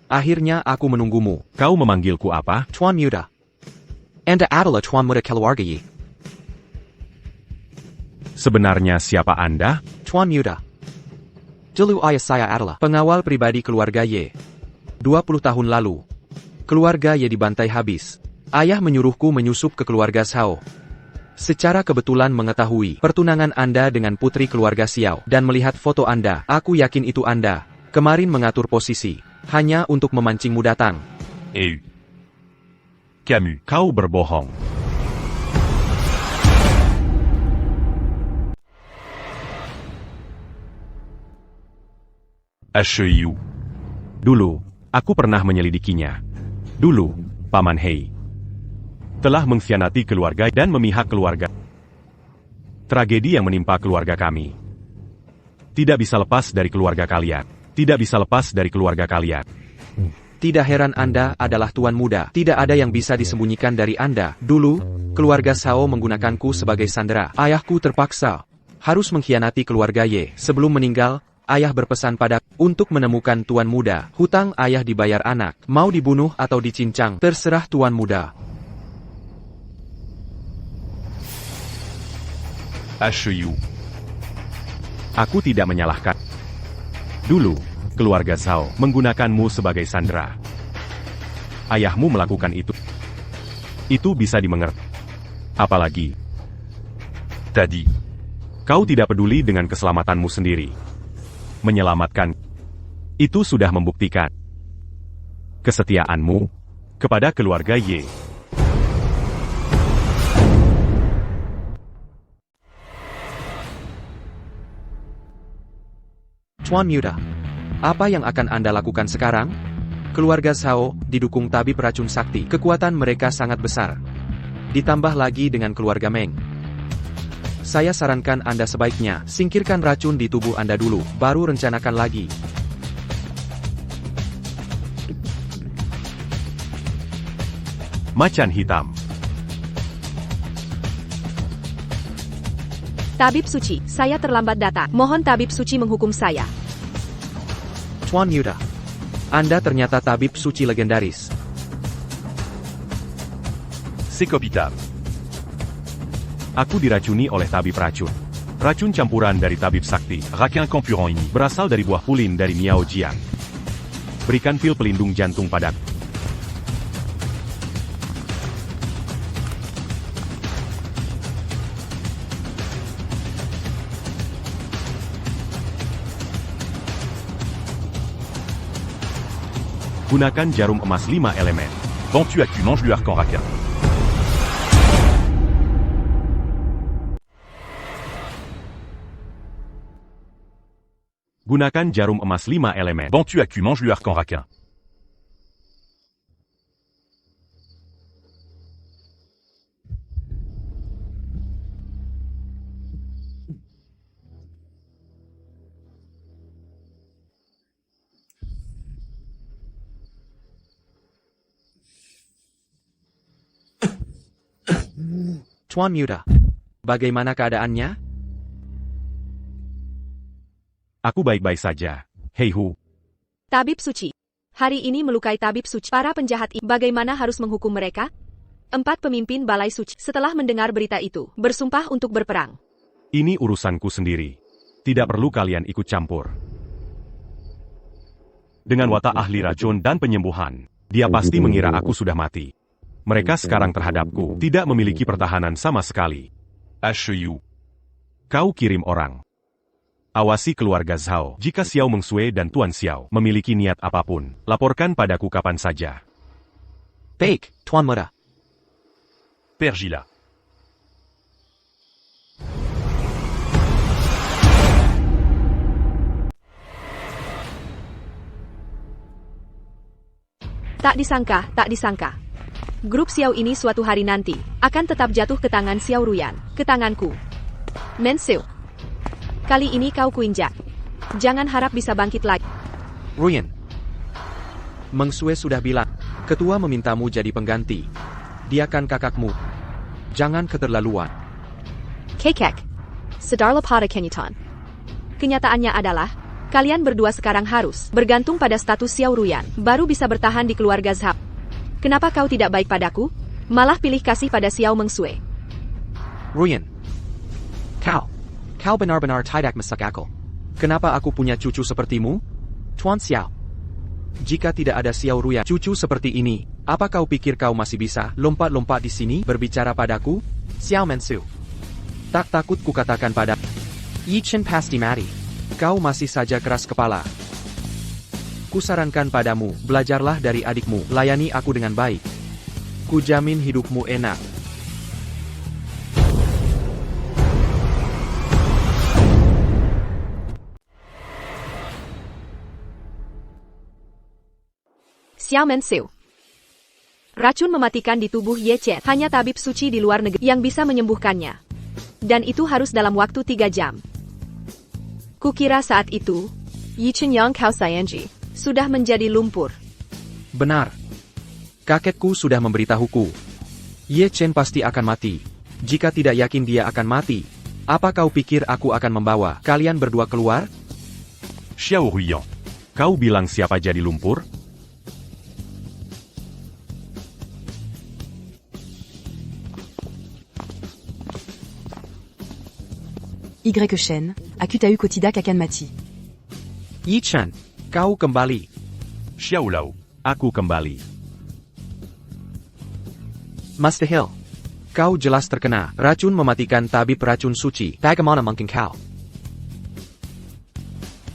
Akhirnya aku menunggumu. Kau memanggilku apa? Tuan Muda. Anda adalah Tuan Muda keluarga Ye. Sebenarnya siapa Anda? Tuan Muda. Dulu ayah saya adalah pengawal pribadi keluarga Ye. 20 tahun lalu, keluarga Ye dibantai habis. Ayah menyuruhku menyusup ke keluarga Xiao. Secara kebetulan mengetahui pertunangan Anda dengan putri keluarga Xiao dan melihat foto Anda, aku yakin itu Anda. Kemarin mengatur posisi, hanya untuk memancingmu datang. Camus. Kau berbohong. HEIU. Dulu, aku pernah menyelidikinya. Dulu, Paman Hei telah mengkhianati keluarga dan memihak keluarga. Tragedi yang menimpa keluarga kami tidak bisa lepas dari keluarga kalian. Tidak bisa lepas dari keluarga kalian. Tidak heran Anda adalah Tuan Muda. Tidak ada yang bisa disembunyikan dari Anda. Dulu, keluarga Xiao menggunakanku sebagai sandera. Ayahku terpaksa harus mengkhianati keluarga Ye. Sebelum meninggal, ayah berpesan pada untuk menemukan Tuan Muda. Hutang ayah dibayar anak. Mau dibunuh atau dicincang, terserah Tuan Muda. HEIU. Aku tidak menyalahkan. Dulu, keluarga Zhao menggunakanmu sebagai sandera. Ayahmu melakukan itu. Itu bisa dimengerti. Apalagi, Tadi. kau tidak peduli dengan keselamatanmu sendiri. Menyelamatkan. Itu sudah membuktikan kesetiaanmu kepada keluarga Ye. Tuan Muda, apa yang akan Anda lakukan sekarang? Keluarga Xiao didukung tabib racun sakti. Kekuatan mereka sangat besar. Ditambah lagi dengan keluarga Meng. Saya sarankan Anda sebaiknya singkirkan racun di tubuh Anda dulu, baru rencanakan lagi. Macan hitam. Tabib Suci, saya terlambat datang. Mohon Tabib Suci menghukum saya. Tuan Muda, Anda ternyata tabib suci legendaris. Sekopitab. Aku diracuni oleh tabib racun. Racun campuran dari tabib sakti. Raquin Campurant ini. Berasal dari buah pulin dari Miao Jian. Berikan pil pelindung jantung padaku. Gunakan jarum emas 5 elemen. Vends-tu à cul, mange-lui arc en raquin. Gunakan jarum emas 5 elemen. Vends-tu à cul, mange-lui arc en raquin. Tuan Muda, bagaimana keadaannya? Aku baik-baik saja. Hei Hu, Tabib Suci. Hari ini melukai Tabib Suci. Para penjahat ini bagaimana harus menghukum mereka? 4 pemimpin Balai Suci setelah mendengar berita itu bersumpah untuk berperang. ini urusanku sendiri. Tidak perlu kalian ikut campur. Dengan watak ahli racun dan penyembuhan, dia pasti mengira aku sudah mati. Mereka sekarang terhadapku tidak memiliki pertahanan sama sekali. HEU. Kau kirim orang. Awasi keluarga Zhao. Jika Xiao Mengsue dan Tuan Xiao memiliki niat apapun, laporkan padaku kapan saja. Baik, Tuan Muda. Pergila. Tak disangka. Grup Xiao ini suatu hari nanti akan tetap jatuh ke tangan Xiao Ruyan, ke tanganku. Mensu, kali ini kau kuinjak. Jangan harap bisa bangkit lagi. Ruyan. Mengsue sudah bilang, ketua memintamu jadi pengganti. Dia kan kakakmu. Jangan keterlaluan. Kekek, Sedarla pada Kenyataan. Kenyataannya adalah, kalian berdua sekarang harus bergantung pada status Xiao Ruyan, baru bisa bertahan di keluarga Zhao. Kenapa kau tidak baik padaku? Malah pilih kasih pada Xiao Mengsue. Ruyan. Kau benar-benar tidak masuk akal. Kenapa aku punya cucu sepertimu? Tuan Xiao. Jika tidak ada Xiao Ruyan, cucu seperti ini, apa kau pikir kau masih bisa lompat-lompat di sini berbicara padaku? Xiao Mensu. Tak takut kukatakan pada Yi Chen pasti mati. Kau masih saja keras kepala. Kusarankan padamu, belajarlah dari adikmu, layani aku dengan baik. Kujamin hidupmu enak. Xiao Mensu. Racun mematikan di tubuh Ye Chen. Hanya tabib suci di luar negeri yang bisa menyembuhkannya. Dan itu harus dalam waktu 3 jam. Kukira saat itu, Yi Chen Yang Kao Sayanji sudah menjadi lumpur. Benar. Kakekku sudah memberitahuku. Ye Chen pasti akan mati. Jika tidak yakin dia akan mati, apa kau pikir aku akan membawa kalian berdua keluar? Xiao Ruyan. Kau bilang siapa jadi lumpur? Y Shen, Akutahu Kotida Kakanmati. Yi Chen, kau kembali. Xiao Lao. Aku kembali. Master Hill, kau jelas terkena racun mematikan tabib racun suci. Bagaimana mungkin kau?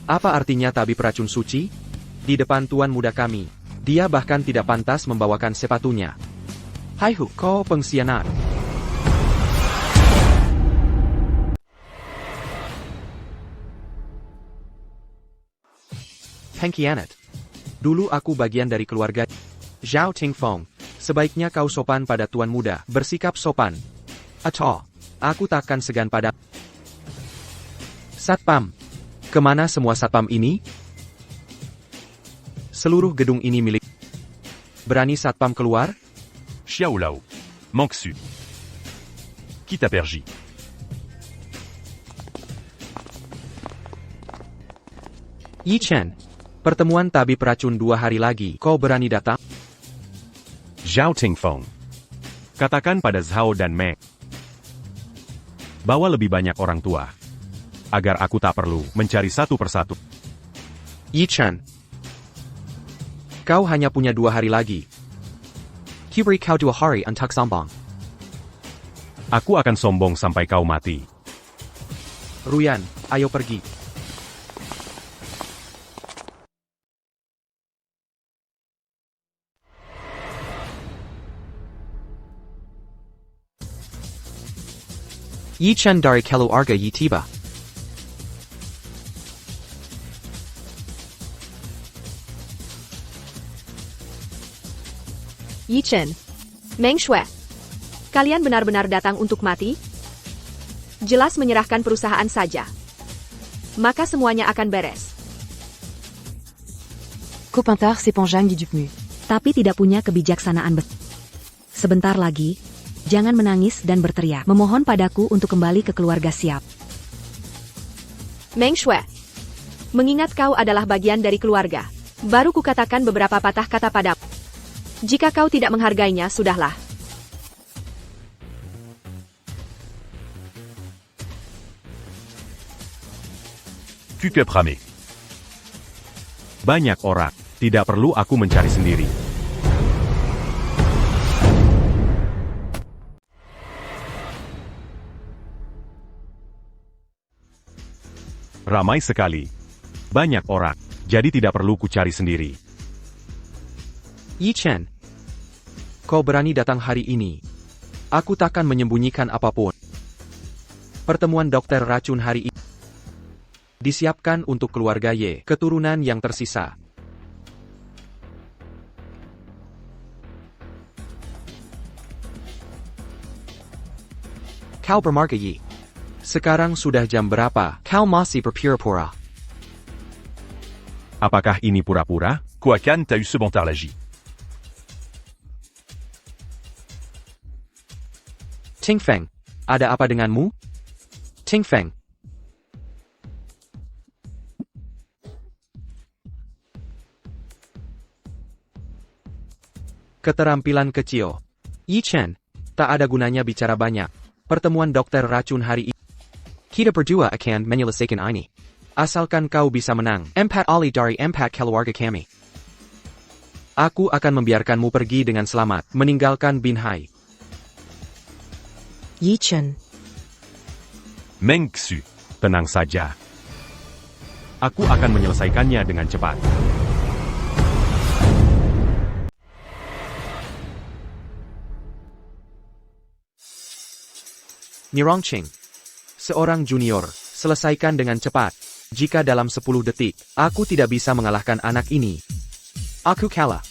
Apa artinya tabib racun suci? Di depan tuan muda kami, dia bahkan tidak pantas membawakan sepatunya. Hai Hu, kau pengkhianat. Pengkhianat. Dulu aku bagian dari keluarga Zhao Tingfeng. Sebaiknya kau sopan pada tuan muda, bersikap sopan. Atau, aku takkan segan pada Satpam. Kemana semua satpam ini? Seluruh gedung ini milik. Berani satpam keluar? Xiao Lao. Mengsu. Kita pergi. Yi Chen. Pertemuan tabib racun 2 hari lagi, kau berani datang? Zhao Tingfeng. Katakan pada Zhao dan Meng. Bawa lebih banyak orang tua. Agar aku tak perlu mencari satu persatu. Yi Chen. Kau hanya punya 2 hari lagi. Kuberi kau 2 hari untuk sombong. Aku akan sombong sampai kau mati. Ruyan, ayo pergi. Yi Chen dari keluarga Yi tiba. Yi Chen. Meng Shui. Kalian benar-benar datang untuk mati? Jelas menyerahkan perusahaan saja. Maka semuanya akan beres. Copintar s'épangeagne du Pmu. Tapi tidak punya kebijaksanaan Sebentar lagi, jangan menangis dan berteriak. Memohon padaku untuk kembali ke keluarga Siap. Meng Shui. Mengingat kau adalah bagian dari keluarga, baru kukatakan beberapa patah kata padamu. Jika kau tidak menghargainya, sudahlah. Cukup ramé. Banyak orang. Tidak perlu aku mencari sendiri. Ramai sekali. Banyak orang. Jadi tidak perlu ku cari sendiri. Yi Chen. Kau berani datang hari ini. Aku takkan menyembunyikan apapun. Pertemuan dokter racun hari ini disiapkan untuk keluarga Ye, keturunan yang tersisa. Kau bermarga Yi. Sekarang sudah jam berapa? Kau masih berpura-pura. Apakah ini pura-pura? Kuakan t'as eu sebentar l'agi. Ting Feng, ada apa denganmu? Ting Feng. Keterampilan kecil. Yi Chen, tak ada gunanya bicara banyak. Pertemuan dokter racun hari ini. Kita berdua akan menyelesaikan ini. Asalkan kau bisa menang. Empat Ali dari empat keluarga kami. Aku akan membiarkanmu pergi dengan selamat, meninggalkan Bin Hai. Yi Chen. Meng Xu. Tenang saja. Aku akan menyelesaikannya dengan cepat. Nirongqing. Seorang junior, selesaikan dengan cepat. Jika dalam 10 detik, aku tidak bisa mengalahkan anak ini, aku kalah.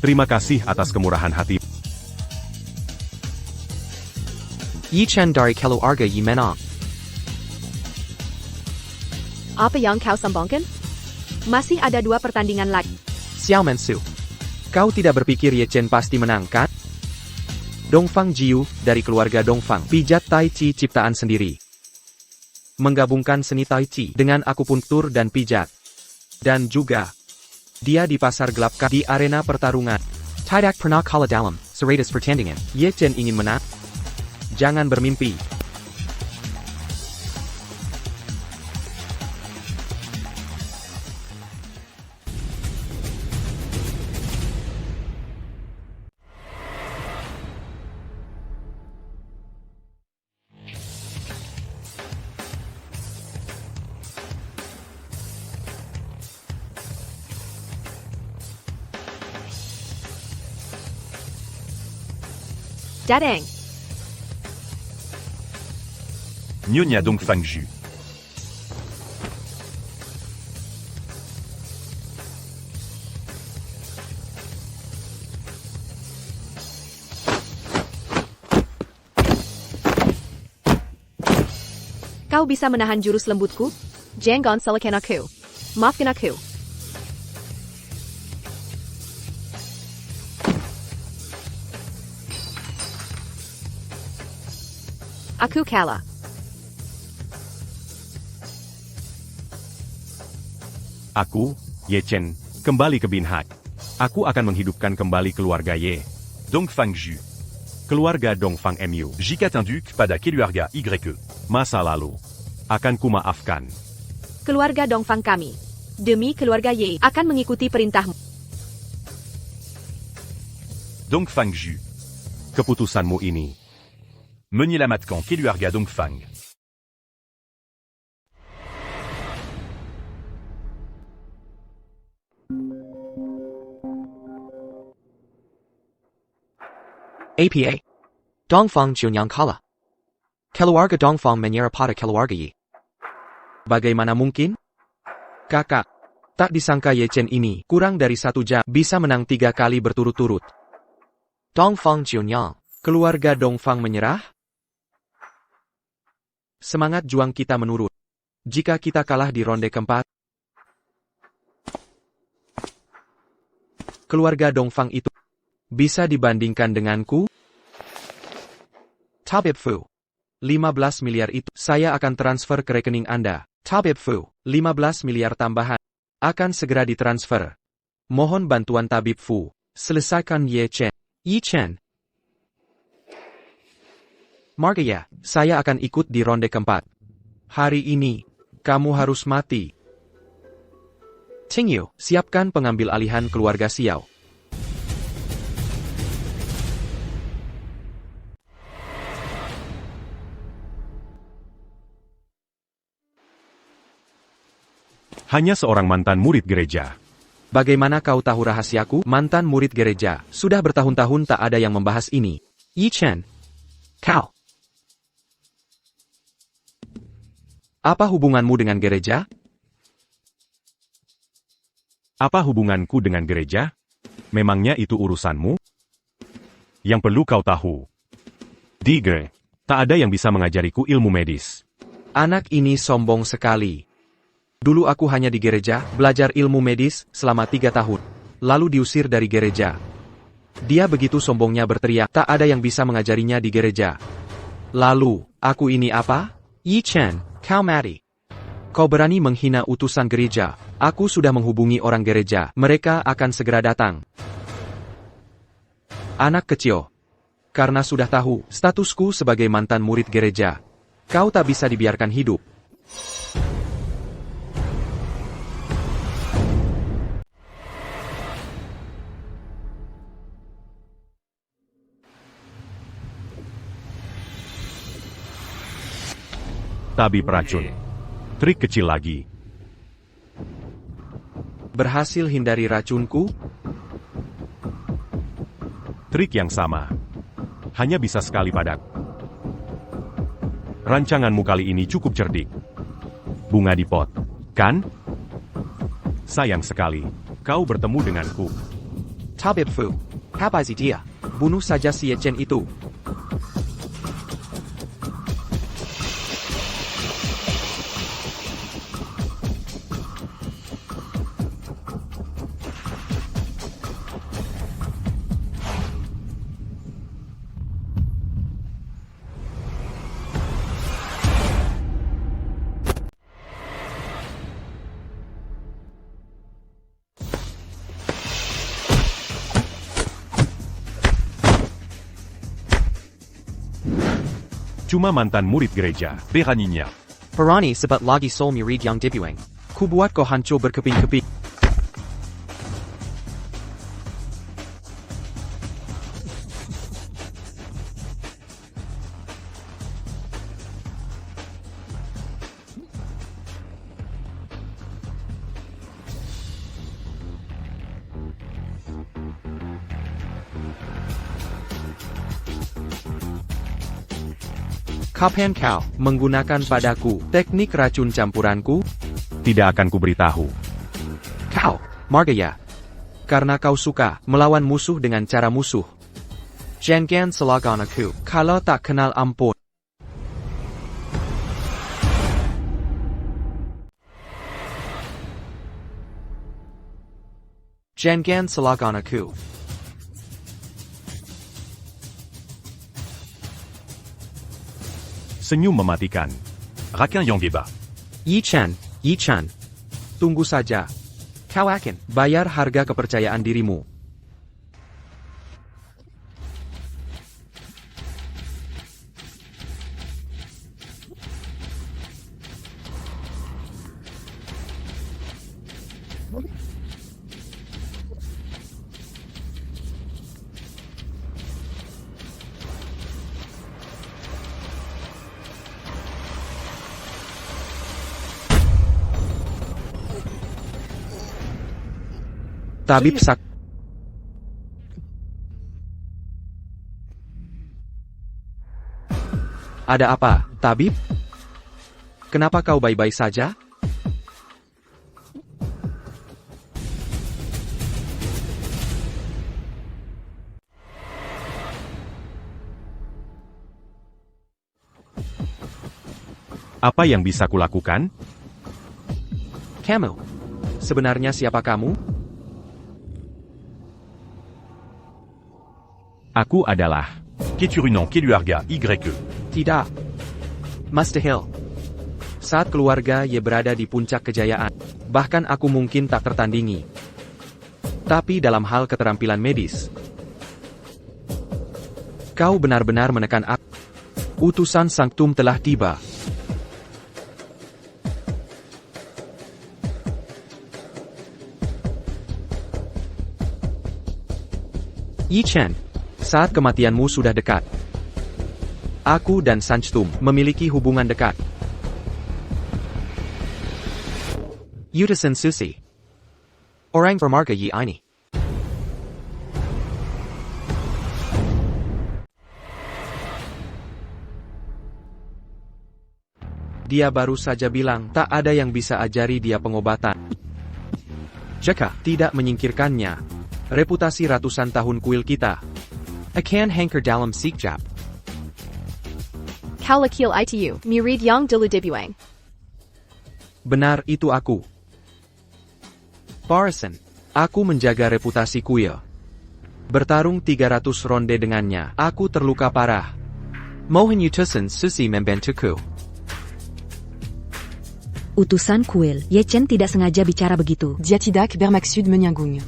Terima kasih atas kemurahan hati. Yi Chen dari keluarga Yi Menang. Apa yang kau sembangkan? Masih ada 2 pertandingan lagi. Xiao Mensu. Kau tidak berpikir Ye Chen pasti menang, kan? Dongfang Jiu, dari keluarga Dongfang, pijat Tai Chi ciptaan sendiri. Menggabungkan seni Tai Chi dengan akupunktur dan pijat. Dan juga, dia di pasar gelap di arena pertarungan. Tidak pernah kalah dalam 100 pertandingan. Ye Chen ingin menang? Jangan bermimpi. Dadang. Nyonya Dongfang Ju. Kau bisa menahan jurus lembutku? Jangan salahkan aku. Maafkan aku. Aku kalah. Aku, Ye Chen, kembali ke Bin Hai. Aku akan menghidupkan kembali keluarga Ye. Dongfang Ju. Keluarga Dongfang Mu. Jika Tinduk pada keluarga YE. Masa lalu. akan kumaafkan. Keluarga Dongfang kami. Demi keluarga Ye akan mengikuti perintahmu. Dongfang Ju. Keputusanmu ini. Menyelamatkan keluarga Dongfang. APA. Dongfang Junyang kalah. Keluarga Dongfang menyerah pada keluarga Yi. Bagaimana mungkin? Kakak, tak disangka Ye Chen ini kurang dari 1 jam bisa menang 3 kali berturut-turut. Dongfang Junyang, keluarga Dongfang menyerah? Semangat juang kita menurun. Jika kita kalah di ronde keempat, keluarga Dongfang itu bisa dibandingkan denganku? Tabib Fu. 15 miliar itu saya akan transfer ke rekening Anda. Tabib Fu, 15 miliar tambahan akan segera ditransfer. Mohon bantuan Tabib Fu. Selesaikan Ye Chen. Yi Chen. Margaya, saya akan ikut di ronde keempat. Hari ini, kamu harus mati. Tingyu, siapkan pengambil alihan keluarga Xiao. Hanya seorang mantan murid gereja. Bagaimana kau tahu rahasiaku? Mantan murid gereja, sudah bertahun-tahun tak ada yang membahas ini. Yi Chen. Kau. Apa hubunganmu dengan gereja? Apa hubunganku dengan gereja? Memangnya itu urusanmu? Yang perlu kau tahu. Dige, tak ada yang bisa mengajariku ilmu medis. Anak ini sombong sekali. Dulu aku hanya di gereja, belajar ilmu medis, selama 3 tahun. Lalu diusir dari gereja. Dia begitu sombongnya berteriak, tak ada yang bisa mengajarinya di gereja. Lalu, aku ini apa? Yi Chen, kau mati. Kau berani menghina utusan gereja. Aku sudah menghubungi orang gereja, mereka akan segera datang. Anak kecil. Karena sudah tahu, statusku sebagai mantan murid gereja. Kau tak bisa dibiarkan hidup. Tabib racun. Trik kecil lagi. Berhasil hindari racunku? Trik yang sama. Hanya bisa sekali padaku. Rancanganmu kali ini cukup cerdik. Bunga di pot, kan? Sayang sekali, kau bertemu denganku. Tabib Fu. Apa sih dia? Bunuh saja si Ye Chen itu. Cuma mantan murid gereja. Peraninya. Perani sebat lagi Soul Murid yang debueng. Kubuat kau hancur berkeping-keping. Kapan kau menggunakan padaku teknik racun campuranku? Tidak akan kuberitahu. Kau, Margaya. Karena kau suka melawan musuh dengan cara musuh. Jangan selagan aku kalau tak kenal ampun. Jangan selagan aku. Senyum mematikan. Raquin yang beba. Yi Chen. Tunggu saja. Kau akan bayar harga kepercayaan dirimu. Tabib sak. Ada apa, tabib? Kenapa kau baik-baik saja? Apa yang bisa kulakukan? Kamu. Sebenarnya siapa kamu? Aku adalah... Keturunan Keluarga YE. Tidak. Mustahil. Saat keluarga Ye berada di puncak kejayaan, bahkan aku mungkin tak tertandingi. Tapi dalam hal keterampilan medis, kau benar-benar menekan aku. Utusan Sanctum telah tiba. Yi Chen, saat kematianmu sudah dekat. Aku dan Sanctum memiliki hubungan dekat. Utusan Susi. Orang bermarga Yi ini. Dia baru saja bilang tak ada yang bisa ajari dia pengobatan. Jika tidak menyingkirkannya, reputasi ratusan tahun kuil kita akan hancur dalam sekejap. Kau lakil itu, murid yang dulu dibuang. Benar, itu aku. Parson, aku menjaga reputasi kuil. Bertarung 300 ronde dengannya, aku terluka parah. Mohon utusan Susi membantuku. Utusan kuil, Ye Chen tidak sengaja bicara begitu. Diatidak Bermaksud Menyangung.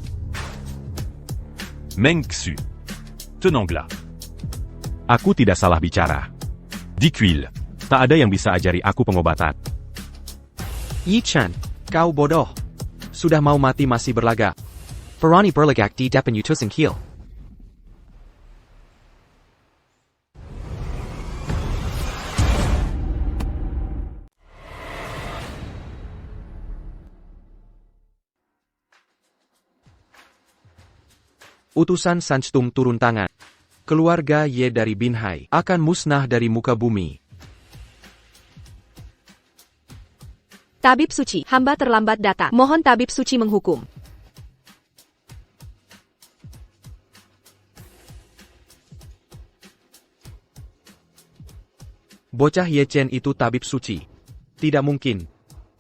Meng Xu. Tenanglah. Aku tidak salah bicara. Diquil. Tak ada yang bisa ajari aku pengobatan. Yi Chen, kau bodoh. Sudah mau mati masih berlagak. Perani berlagak di depan utusan kill. Utusan Sanctum turun tangan. Keluarga Ye dari Binhai akan musnah dari muka bumi. Tabib Suci, hamba terlambat datang. Mohon Tabib Suci menghukum. Bocah Ye Chen itu tabib suci. Tidak mungkin.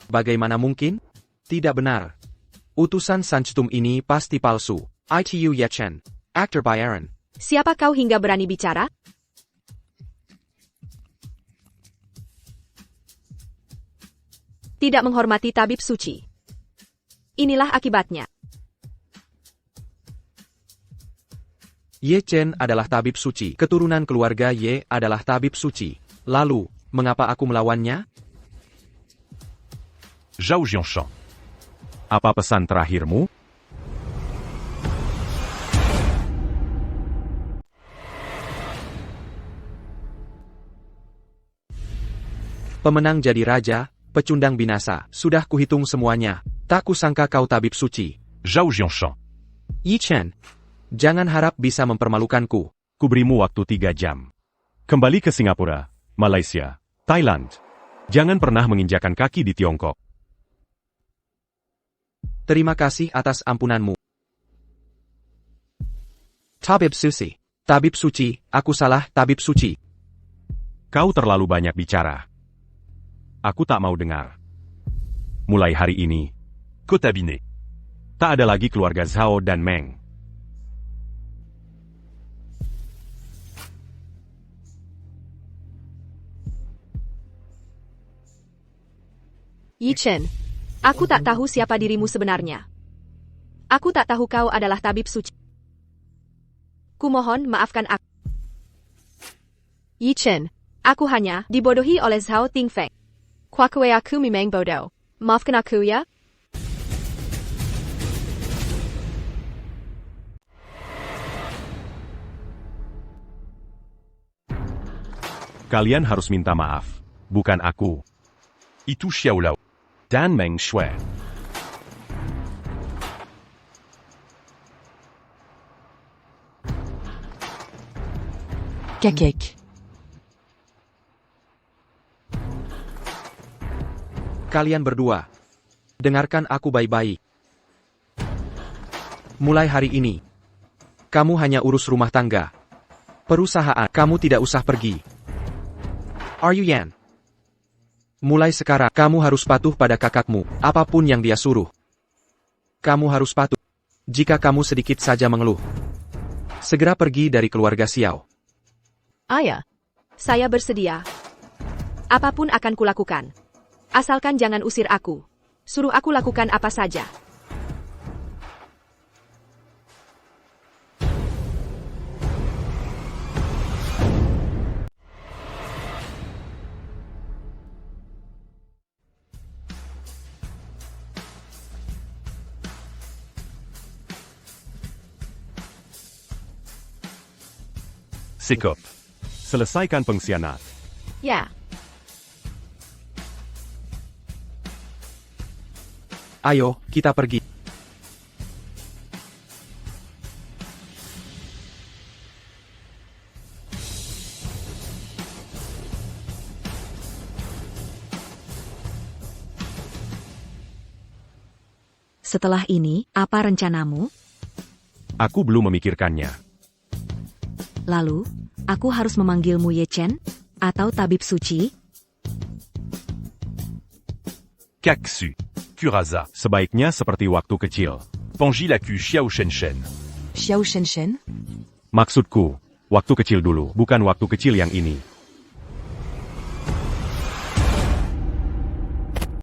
Bagaimana mungkin? Tidak benar. Utusan Sanctum ini pasti palsu. Itu Ye Chen, actor by Aaron. Siapa kau hingga berani bicara? Tidak menghormati Tabib Suci. Inilah akibatnya. Ye Chen adalah tabib suci. Keturunan keluarga Ye adalah tabib suci. Lalu, mengapa aku melawannya? Zhao Jianshan. Apa pesan terakhirmu? Pemenang jadi raja, pecundang binasa. Sudah kuhitung semuanya. Tak kusangka kau tabib suci. Zhao Jianshan. Yi Chen, jangan harap bisa mempermalukanku. Kuberimu waktu 3 jam. Kembali ke Singapura, Malaysia, Thailand. Jangan pernah menginjakan kaki di Tiongkok. Terima kasih atas ampunanmu. Tabib Suci. Tabib suci, aku salah, tabib suci. Kau terlalu banyak bicara. Aku tak mau dengar. Mulai hari ini, Kotabine. tak ada lagi keluarga Zhao dan Meng. Yi Chen, aku tak tahu siapa dirimu sebenarnya. Aku tak tahu kau adalah tabib suci. Kumohon maafkan aku. Yi Chen, aku hanya dibodohi oleh Zhao Tingfeng. Kwakwe aku memang bodoh. Maafkan aku ya. Kalian harus minta maaf. Bukan aku. Itu Xiao Lao. Dan Meng Shui. Kakek. Kalian berdua, dengarkan aku baik-baik. Mulai hari ini, kamu hanya urus rumah tangga. Perusahaan, kamu tidak usah pergi. Are you Yan? Mulai sekarang, kamu harus patuh pada kakakmu, apapun yang dia suruh. Kamu harus patuh. Jika kamu sedikit saja mengeluh, segera pergi dari keluarga Xiao. Ayah. Saya bersedia. Apapun akan kulakukan. Asalkan jangan usir aku. Suruh aku lakukan apa saja. Sekop. Selesaikan pengkhianat. Ya, Ayo, kita pergi. Setelah ini, apa rencanamu? Aku belum memikirkannya. Lalu, aku harus memanggilmu Ye Chen? Atau tabib suci? Kaksu. Kuraza. Sebaiknya seperti waktu kecil. Panji Laku Xiao Shen. Xiao Shen. Maksudku, waktu kecil dulu, bukan waktu kecil yang ini.